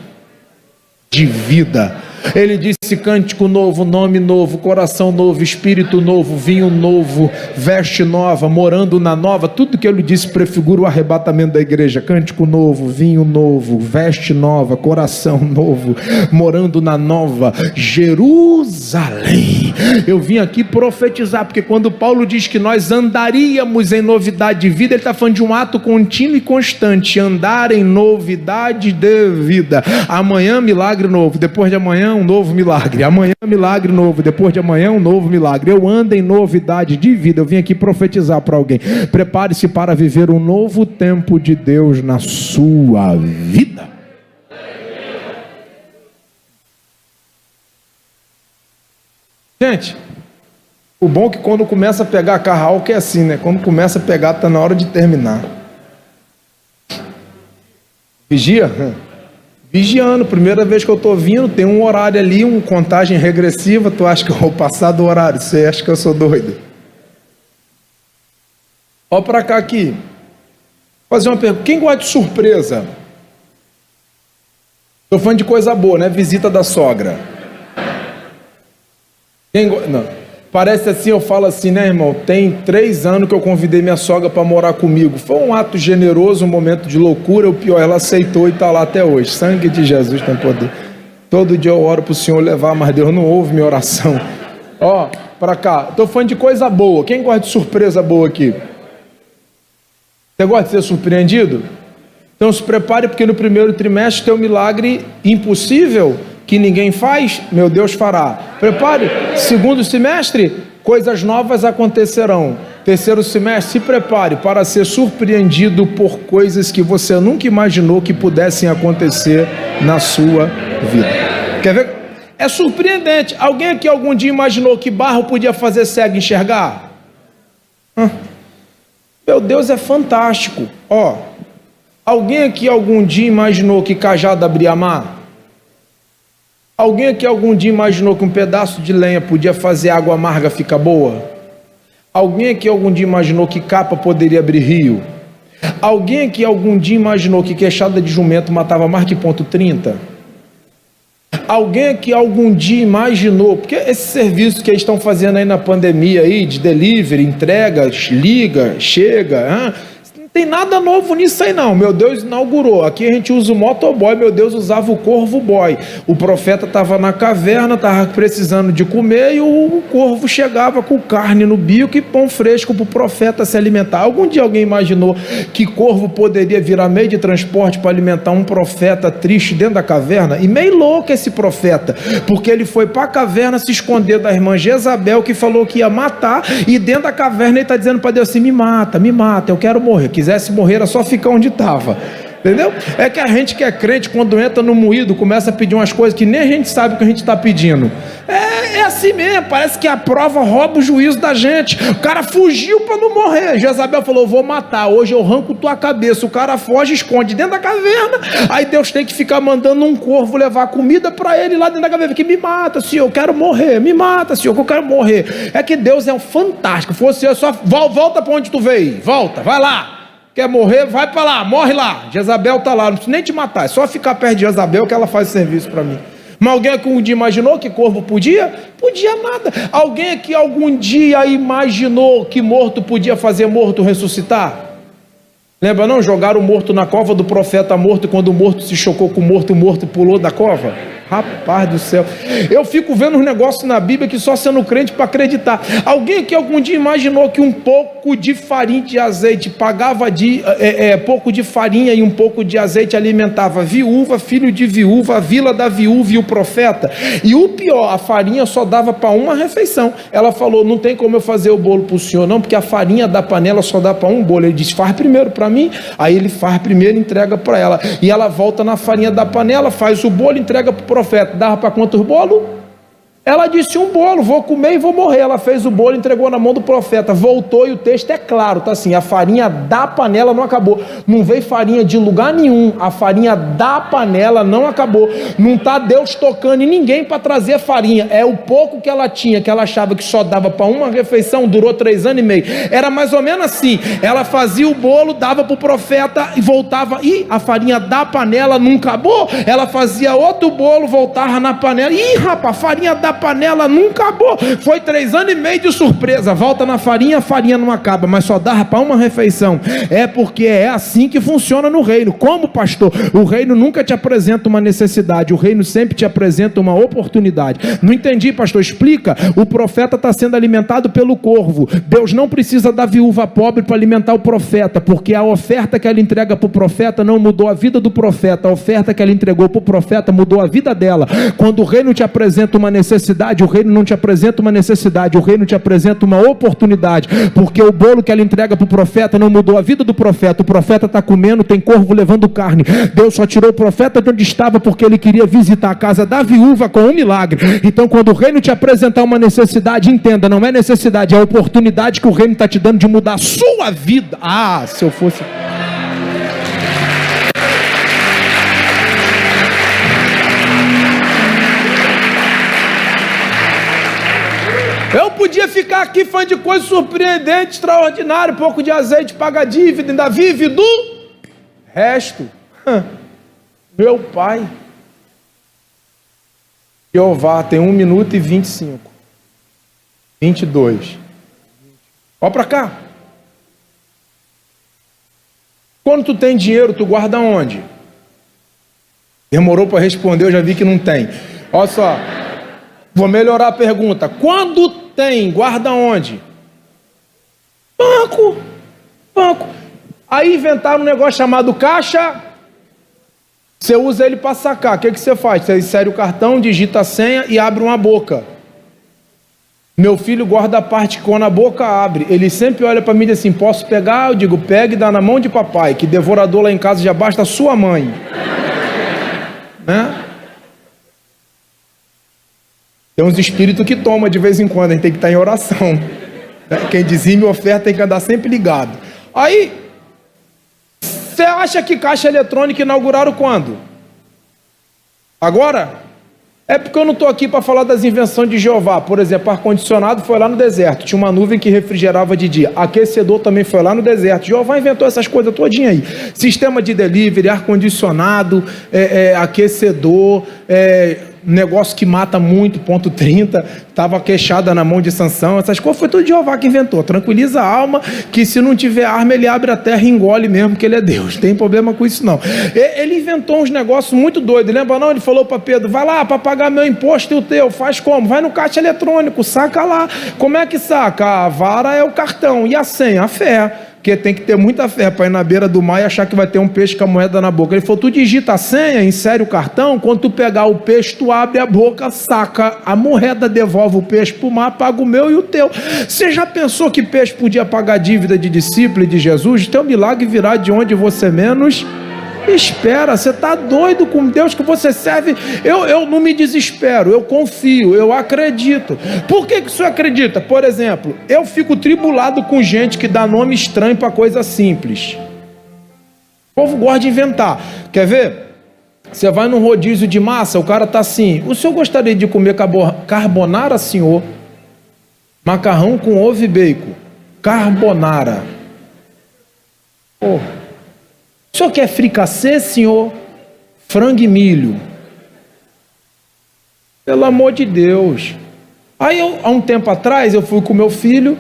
de vida. Ele disse cântico novo, nome novo, coração novo, espírito novo, vinho novo, veste nova, morando na nova. Tudo que ele disse prefigura o arrebatamento da igreja. Cântico novo, vinho novo, veste nova, coração novo, morando na nova Jerusalém. Eu vim aqui profetizar, porque quando Paulo diz que nós andaríamos em novidade de vida, ele está falando de um ato contínuo e constante. Andar em novidade de vida. Amanhã milagre novo, depois de amanhã um novo milagre, amanhã milagre novo, depois de amanhã um novo milagre. Eu ando em novidade de vida. Eu vim aqui profetizar para alguém. Prepare-se para viver um novo tempo de Deus na sua vida. Gente, o bom é que quando começa a pegar carral, que é assim, né? Quando começa a pegar, está na hora de terminar. Vigia? Vigiando, primeira vez que eu estou vindo, tem um horário ali, uma contagem regressiva. Tu acha que eu vou passar do horário? Você acha que eu sou doido? Olha para cá aqui. Vou fazer uma pergunta. Quem gosta de surpresa? Estou falando de coisa boa, né? Visita da sogra. Quem gosta? Não. Parece assim, eu falo assim, né, irmão? Tem 3 anos que eu convidei minha sogra para morar comigo. Foi um ato generoso, um momento de loucura. O pior, ela aceitou e está lá até hoje. Sangue de Jesus tem poder. Todo dia eu oro para o Senhor levar, mas Deus não ouve minha oração. Ó, para cá. Estou falando de coisa boa. Quem gosta de surpresa boa aqui? Você gosta de ser surpreendido? Então se prepare, porque no primeiro trimestre tem um milagre impossível que ninguém faz, meu Deus fará. Prepare. Segundo semestre, coisas novas acontecerão. Terceiro semestre, se prepare para ser surpreendido por coisas que você nunca imaginou que pudessem acontecer na sua vida. Quer ver? É surpreendente. Alguém aqui algum dia imaginou que barro podia fazer cego enxergar? Meu Deus, é fantástico. Ó, alguém aqui algum dia imaginou que cajado abria mar? Alguém aqui algum dia imaginou que um pedaço de lenha podia fazer água amarga ficar boa? Alguém aqui algum dia imaginou que capa poderia abrir rio? Alguém aqui algum dia imaginou que queixada de jumento matava mais que ponto 30? Alguém aqui algum dia imaginou, porque esse serviço que eles estão fazendo aí na pandemia aí, de delivery, entrega, liga, chega, não tem nada novo nisso aí não. Meu Deus inaugurou. Aqui a gente usa o motoboy, meu Deus usava o corvo boy. O profeta estava na caverna, estava precisando de comer, e o corvo chegava com carne no bico e pão fresco para o profeta se alimentar. Algum dia alguém imaginou que corvo poderia virar meio de transporte para alimentar um profeta triste dentro da caverna? E meio louco esse profeta, porque ele foi para a caverna se esconder da irmã Jezabel, que falou que ia matar, e dentro da caverna ele está dizendo para Deus assim: me mata, eu quero morrer. Quisesse morrer era só ficar onde estava. Entendeu? É que a gente que é crente, quando entra no moído, começa a pedir umas coisas que nem a gente sabe o que a gente está pedindo. É assim mesmo, parece que a prova rouba o juízo da gente. O cara fugiu para não morrer. Jezabel falou: vou matar, hoje eu arranco tua cabeça. O cara foge, esconde dentro da caverna. Aí Deus tem que ficar mandando um corvo levar comida para ele lá dentro da caverna. Que me mata, Senhor, eu quero morrer. Me mata, Senhor, que eu quero morrer. É que Deus é um fantástico. Fosse eu, só volta para onde tu veio. Volta, vai lá. Quer morrer? Vai para lá, morre lá. Jezabel está lá, não precisa nem te matar, é só ficar perto de Jezabel que ela faz serviço para mim. Mas alguém aqui um dia imaginou que corvo podia? Podia nada. Alguém aqui algum dia imaginou que morto podia fazer morto ressuscitar? Lembra não? Jogaram o morto na cova do profeta morto, e quando o morto se chocou com o morto pulou da cova? Rapaz do céu, eu fico vendo uns negócios na Bíblia que só sendo crente para acreditar. Alguém que algum dia imaginou que um pouco de farinha de azeite pagava pouco de farinha e um pouco de azeite alimentava viúva, filho de viúva, a vila da viúva e o profeta? E o pior, a farinha só dava para uma refeição. Ela falou: não tem como eu fazer o bolo para o senhor não, porque a farinha da panela só dá para um bolo. Ele disse: faz primeiro para mim. Aí ele faz primeiro e entrega para ela, e ela volta na farinha da panela, faz o bolo, entrega para o profeta. Dava para quantos bolos? Ela disse: um bolo, vou comer e vou morrer. Ela fez o bolo, entregou na mão do profeta, voltou, e o texto é claro, tá assim: a farinha da panela não acabou. Não veio farinha de lugar nenhum, a farinha da panela não acabou. Não está Deus tocando em ninguém para trazer a farinha. É o pouco que ela tinha, que ela achava que só dava para uma refeição, durou 3 anos e meio. Era mais ou menos assim: ela fazia o bolo, dava para o profeta e voltava, e a farinha da panela não acabou. Ela fazia outro bolo, voltava na panela, e rapaz, a farinha da panela não acabou. Foi 3 anos e meio de surpresa. Volta na farinha, a farinha não acaba, mas só dava para uma refeição. É porque é assim que funciona no reino. Como, pastor? O reino nunca te apresenta uma necessidade, o reino sempre te apresenta uma oportunidade. Não entendi, pastor, explica. O profeta está sendo alimentado pelo corvo. Deus não precisa da viúva pobre para alimentar o profeta, porque a oferta que ela entrega para o profeta não mudou a vida do profeta. A oferta que ela entregou para o profeta mudou a vida dela. Quando o reino te apresenta uma necessidade, o reino não te apresenta uma necessidade, o reino te apresenta uma oportunidade, porque o bolo que ela entrega para o profeta não mudou a vida do profeta. O profeta está comendo, tem corvo levando carne. Deus só tirou o profeta de onde estava porque ele queria visitar a casa da viúva com um milagre. Então, quando o reino te apresentar uma necessidade, entenda, não é necessidade, é a oportunidade que o reino está te dando de mudar a sua vida. Se eu fosse... Eu podia ficar aqui falando de coisa surpreendente, extraordinária, um pouco de azeite, paga dívida, ainda vive do resto. Meu pai. Jeová tem 1 minuto e 25. 22. Olha para cá. Quando tu tem dinheiro, tu guarda onde? Demorou para responder, eu já vi que não tem. Olha só, vou melhorar a pergunta. Quando tem, guarda onde? Banco. Aí inventaram um negócio chamado caixa. Você usa ele para sacar. O que você faz? Você insere o cartão, digita a senha e abre uma boca. Meu filho guarda a parte que quando a boca abre, ele sempre olha para mim e diz assim, posso pegar? Eu digo, pega e dá na mão de papai, que devorador lá em casa já basta a sua mãe. Né? Tem uns espíritos que tomam de vez em quando, a gente tem que estar em oração. Quem dizime oferta tem que andar sempre ligado. Aí, você acha que caixa eletrônica inauguraram quando? Agora? É porque eu não estou aqui para falar das invenções de Jeová. Por exemplo, ar-condicionado foi lá no deserto. Tinha uma nuvem que refrigerava de dia. Aquecedor também foi lá no deserto. Jeová inventou essas coisas todinha aí. Sistema de delivery, ar-condicionado, aquecedor, negócio que mata muito, ponto 30, estava queixada na mão de Sansão, essas coisas foi tudo Jeová que inventou. Tranquiliza a alma, que se não tiver arma, ele abre a terra e engole mesmo, que ele é Deus. Não tem problema com isso não. Ele inventou uns negócios muito doidos, lembra não? Ele falou para Pedro, vai lá para pagar meu imposto e o teu, faz como? Vai no caixa eletrônico, saca lá. Como é que saca? A vara é o cartão e a senha, a fé. Porque tem que ter muita fé para ir na beira do mar e achar que vai ter um peixe com a moeda na boca. Ele falou, tu digita a senha, insere o cartão, quando tu pegar o peixe, tu abre a boca, saca a moeda, devolve o peixe para o mar, paga o meu e o teu. Você já pensou que peixe podia pagar a dívida de discípulo e de Jesus? Teu milagre virá de onde você menos espera. Você está doido com Deus que você serve? Eu não me desespero, eu confio, eu acredito. Por que você acredita? Por exemplo, eu fico tribulado com gente que dá nome estranho para coisa simples. O povo gosta de inventar. Quer ver? Você vai num rodízio de massa, o cara está assim, o senhor gostaria de comer carbonara, senhor? Macarrão com ovo e bacon. Carbonara. Porra. O senhor quer fricassê, senhor? Frango e milho. Pelo amor de Deus. Aí, há um tempo atrás, eu fui com meu filho,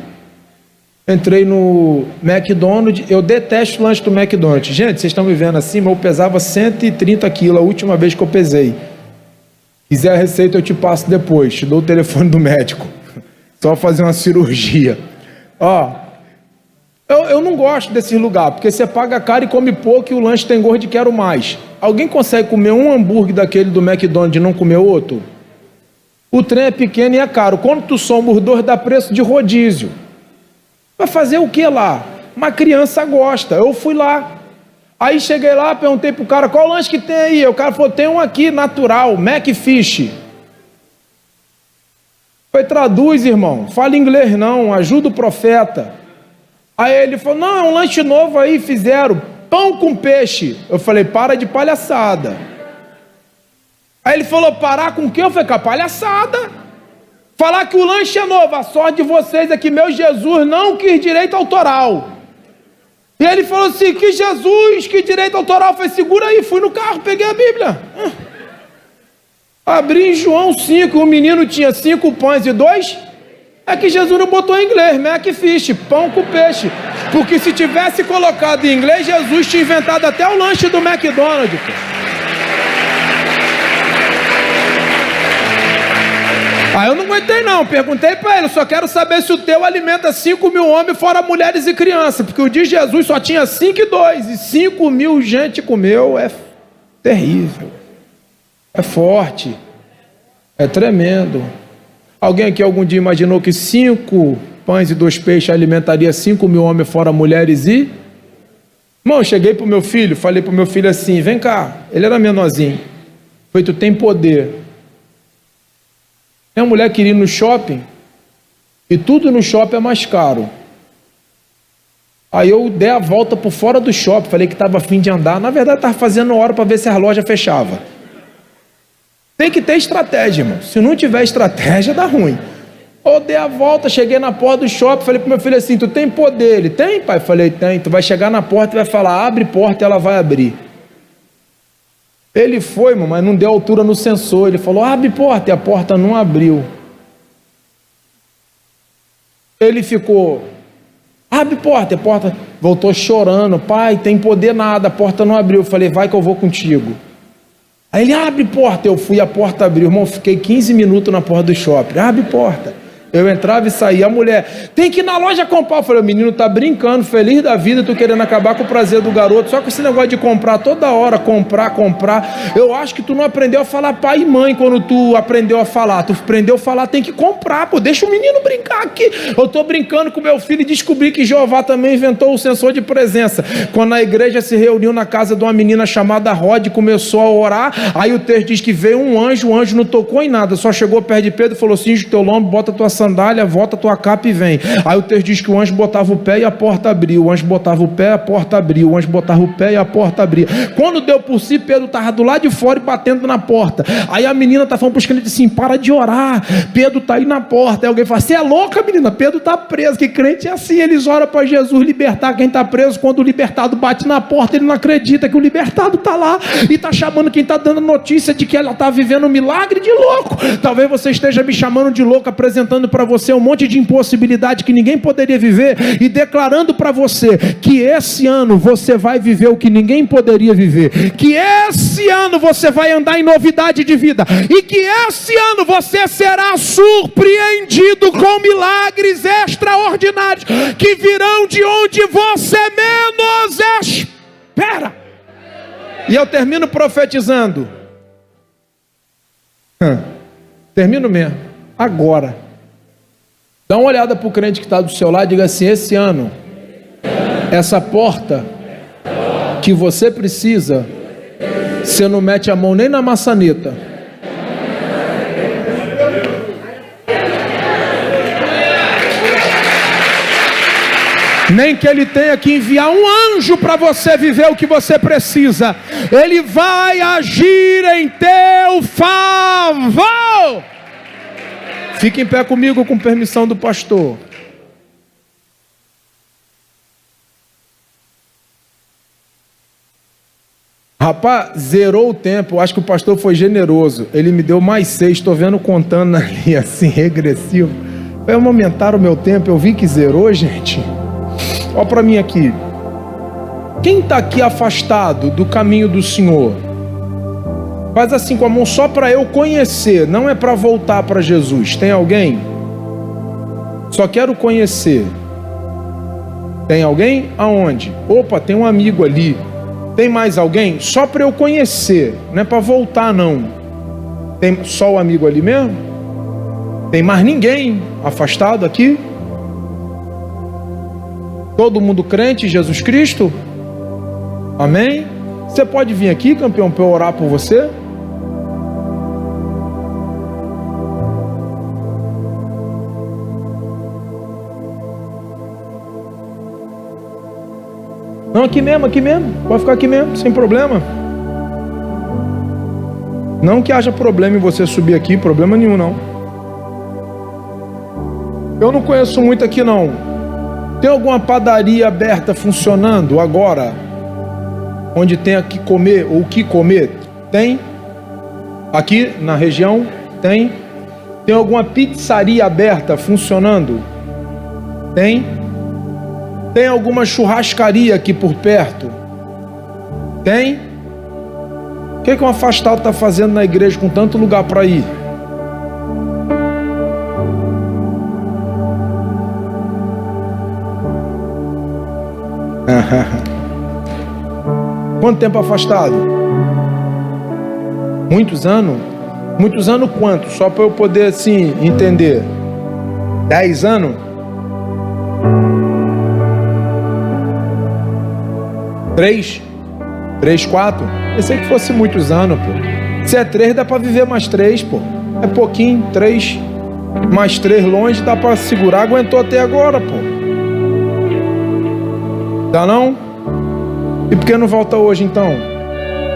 entrei no McDonald's, eu detesto o lanche do McDonald's. Gente, vocês estão me vendo assim, mas eu pesava 130 quilos a última vez que eu pesei. Quiser a receita, eu te passo depois, te dou o telefone do médico. Só fazer uma cirurgia. Ó. Eu não gosto desse lugar, porque você paga caro e come pouco e o lanche tem gosto de quero mais. Alguém consegue comer um hambúrguer daquele do McDonald's e não comer outro? O trem é pequeno e é caro. Quando tu soma os dois, dá preço de rodízio. Vai fazer o que lá? Uma criança gosta. Eu fui lá. Aí cheguei lá, perguntei pro cara, qual lanche que tem aí? O cara falou, tem um aqui, natural, Macfish. Foi, traduz, irmão. Fala inglês não, ajuda o profeta. Aí ele falou, não, é um lanche novo aí, fizeram pão com peixe. Eu falei, para de palhaçada. Aí ele falou, parar com o quê? Eu falei, com a palhaçada. Falar que o lanche é novo, a sorte de vocês é que meu Jesus não quis direito autoral. E ele falou assim, que Jesus, que direito autoral? Eu falei, segura aí, fui no carro, peguei a Bíblia. Abri em João 5, o menino tinha 5 pães e 2... É que Jesus não botou em inglês, Macfish, pão com peixe. Porque se tivesse colocado em inglês, Jesus tinha inventado até o lanche do McDonald's. Aí eu não aguentei não, perguntei para ele, só quero saber se o teu alimenta 5.000 homens, fora mulheres e crianças. Porque o de Jesus só tinha 5 e 2, e 5.000 gente comeu, é terrível. É forte, é tremendo. Alguém aqui algum dia imaginou que 5 pães e 2 peixes alimentaria 5.000 homens fora mulheres e... Irmão, cheguei para o meu filho, falei para o meu filho assim, vem cá, ele era menorzinho. Falei, tu tem poder. Minha mulher queria ir no shopping, e tudo no shopping é mais caro. Aí eu dei a volta por fora do shopping, falei que estava a fim de andar, na verdade estava fazendo hora para ver se a loja fechava. Tem que ter estratégia, irmão. Se não tiver estratégia, dá ruim. Eu dei a volta, cheguei na porta do shopping, falei pro meu filho assim, tu tem poder? Ele, tem, pai? Falei, tem. Tu vai chegar na porta e vai falar, abre porta e ela vai abrir. Ele foi, irmão, mas não deu altura no sensor. Ele falou, abre porta, e a porta não abriu. Ele ficou, abre porta, a porta voltou chorando, pai, tem poder nada, a porta não abriu. Eu falei, vai que eu vou contigo. Aí ele, abre porta, eu fui, a porta abriu, irmão, fiquei 15 minutos na porta do shopping, abre porta. Eu entrava e saía, a mulher, tem que ir na loja comprar. Eu falei, o menino tá brincando, feliz da vida, tu querendo acabar com o prazer do garoto, só com esse negócio de comprar toda hora, comprar. Eu acho que tu não aprendeu a falar pai e mãe quando tu aprendeu a falar. Tu aprendeu a falar, tem que comprar, pô, deixa o menino brincar aqui. Eu tô brincando com meu filho e descobri que Jeová também inventou o sensor de presença. Quando a igreja se reuniu na casa de uma menina chamada Rod, começou a orar, aí o texto diz que veio um anjo, o anjo não tocou em nada, só chegou perto de Pedro e falou, cinge o teu lombo, bota tua sandália, volta tua capa e vem. Aí o texto diz que o anjo botava o pé e a porta abriu, o anjo botava o pé, a porta abriu, o anjo botava o pé e a porta abria. Quando deu por si, Pedro estava do lado de fora e batendo na porta. Aí a menina tá falando para os crentes assim, para de orar, Pedro tá aí na porta. Aí alguém fala, você é louca, menina, Pedro tá preso. Que crente é assim, eles oram para Jesus libertar quem tá preso, quando o libertado bate na porta, ele não acredita que o libertado tá lá e tá chamando quem tá dando notícia de que ela tá vivendo um milagre de louco. Talvez você esteja me chamando de louco, apresentando para você um monte de impossibilidade que ninguém poderia viver e declarando para você que esse ano você vai viver o que ninguém poderia viver, que esse ano você vai andar em novidade de vida e que esse ano você será surpreendido com milagres extraordinários que virão de onde você menos espera. E eu termino profetizando. Termino mesmo. Agora. Dá uma olhada para o crente que está do seu lado e diga assim, esse ano, essa porta que você precisa, você não mete a mão nem na maçaneta. Nem que ele tenha que enviar um anjo para você viver o que você precisa. Ele vai agir em teu favor. Fique em pé comigo com permissão do pastor. Rapaz, zerou o tempo. Acho que o pastor foi generoso. Ele me deu mais 6. Estou vendo contando ali assim, regressivo. Vamos aumentar o meu tempo. Eu vi que zerou, gente. Olha para mim aqui. Quem está aqui afastado do caminho do Senhor? Faz assim com a mão só para eu conhecer, não é para voltar para Jesus. Tem alguém? Só quero conhecer. Tem alguém? Aonde? Opa, tem um amigo ali. Tem mais alguém? Só para eu conhecer, não é para voltar não. Tem só o amigo ali mesmo? Tem mais ninguém afastado aqui? Todo mundo crente em Jesus Cristo? Amém? Você pode vir aqui, campeão, para eu orar por você? Não, aqui mesmo, pode ficar aqui mesmo, sem problema. Não que haja problema em você subir aqui, problema nenhum não. Eu não conheço muito aqui não. Tem alguma padaria aberta funcionando agora? Onde tem aqui comer ou o que comer? Tem? Aqui na região? Tem? Tem alguma pizzaria aberta funcionando? Tem? Tem alguma churrascaria aqui por perto? Tem? O que um afastado está fazendo na igreja com tanto lugar para ir? Quanto tempo afastado? Muitos anos? Muitos anos quanto? Só para eu poder assim entender. 10 anos? 3? 3, 4? Pensei que fosse muitos anos, pô. Se é 3, dá para viver mais 3, pô. É pouquinho, 3. Mais 3 longe, dá para segurar. Aguentou até agora, pô. Dá não? E por que não volta hoje, então?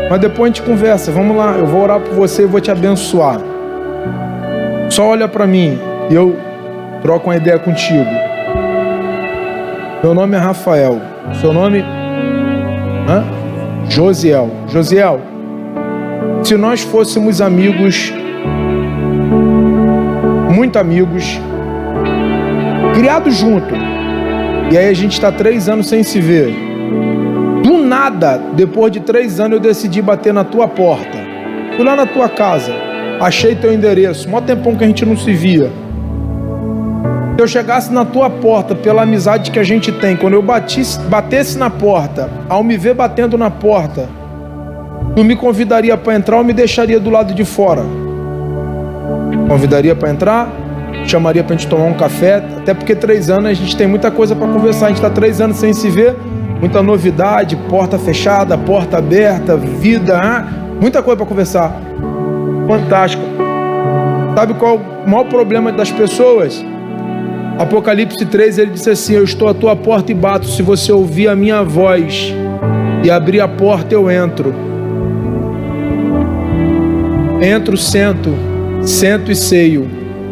Mas depois a gente conversa. Vamos lá, eu vou orar por você e vou te abençoar. Só olha para mim e eu troco uma ideia contigo. Meu nome é Rafael. Seu nome... Josiel. Josiel, se nós fôssemos amigos, muito amigos, criado junto. E aí a gente está 3 anos sem se ver. Do nada, depois de 3 anos, eu decidi bater na tua porta. Fui lá na tua casa, achei teu endereço, mó tempão que a gente não se via. Se eu chegasse na tua porta, pela amizade que a gente tem, quando eu batesse na porta, ao me ver batendo na porta, tu me convidaria para entrar ou me deixaria do lado de fora? Convidaria para entrar, chamaria para a gente tomar um café, até porque 3 anos a gente tem muita coisa para conversar, a gente está 3 anos sem se ver, muita novidade, porta fechada, porta aberta, vida, muita coisa para conversar. Fantástico. Sabe qual é o maior problema das pessoas? Apocalipse 3, ele disse assim: eu estou à tua porta e bato, se você ouvir a minha voz e abrir a porta, eu entro. Entro, sento e ceio.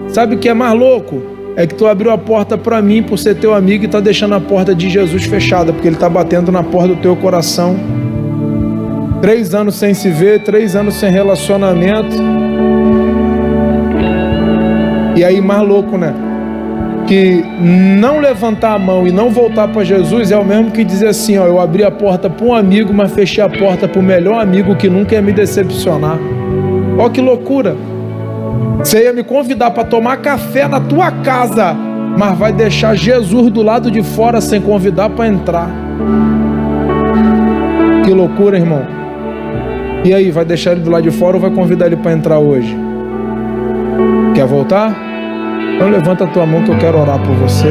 Sabe o que é mais louco? É que tu abriu a porta para mim por ser teu amigo e tá deixando a porta de Jesus fechada, porque ele tá batendo na porta do teu coração. 3 anos sem se ver, 3 anos sem relacionamento. E aí mais louco, né? Que não levantar a mão e não voltar para Jesus é o mesmo que dizer assim, ó, eu abri a porta para um amigo, mas fechei a porta para o melhor amigo que nunca ia me decepcionar. Ó que loucura! Você ia me convidar para tomar café na tua casa, mas vai deixar Jesus do lado de fora sem convidar para entrar. Que loucura, irmão! E aí, vai deixar ele do lado de fora ou vai convidar ele para entrar hoje? Quer voltar? Então levanta a tua mão que eu quero orar por você.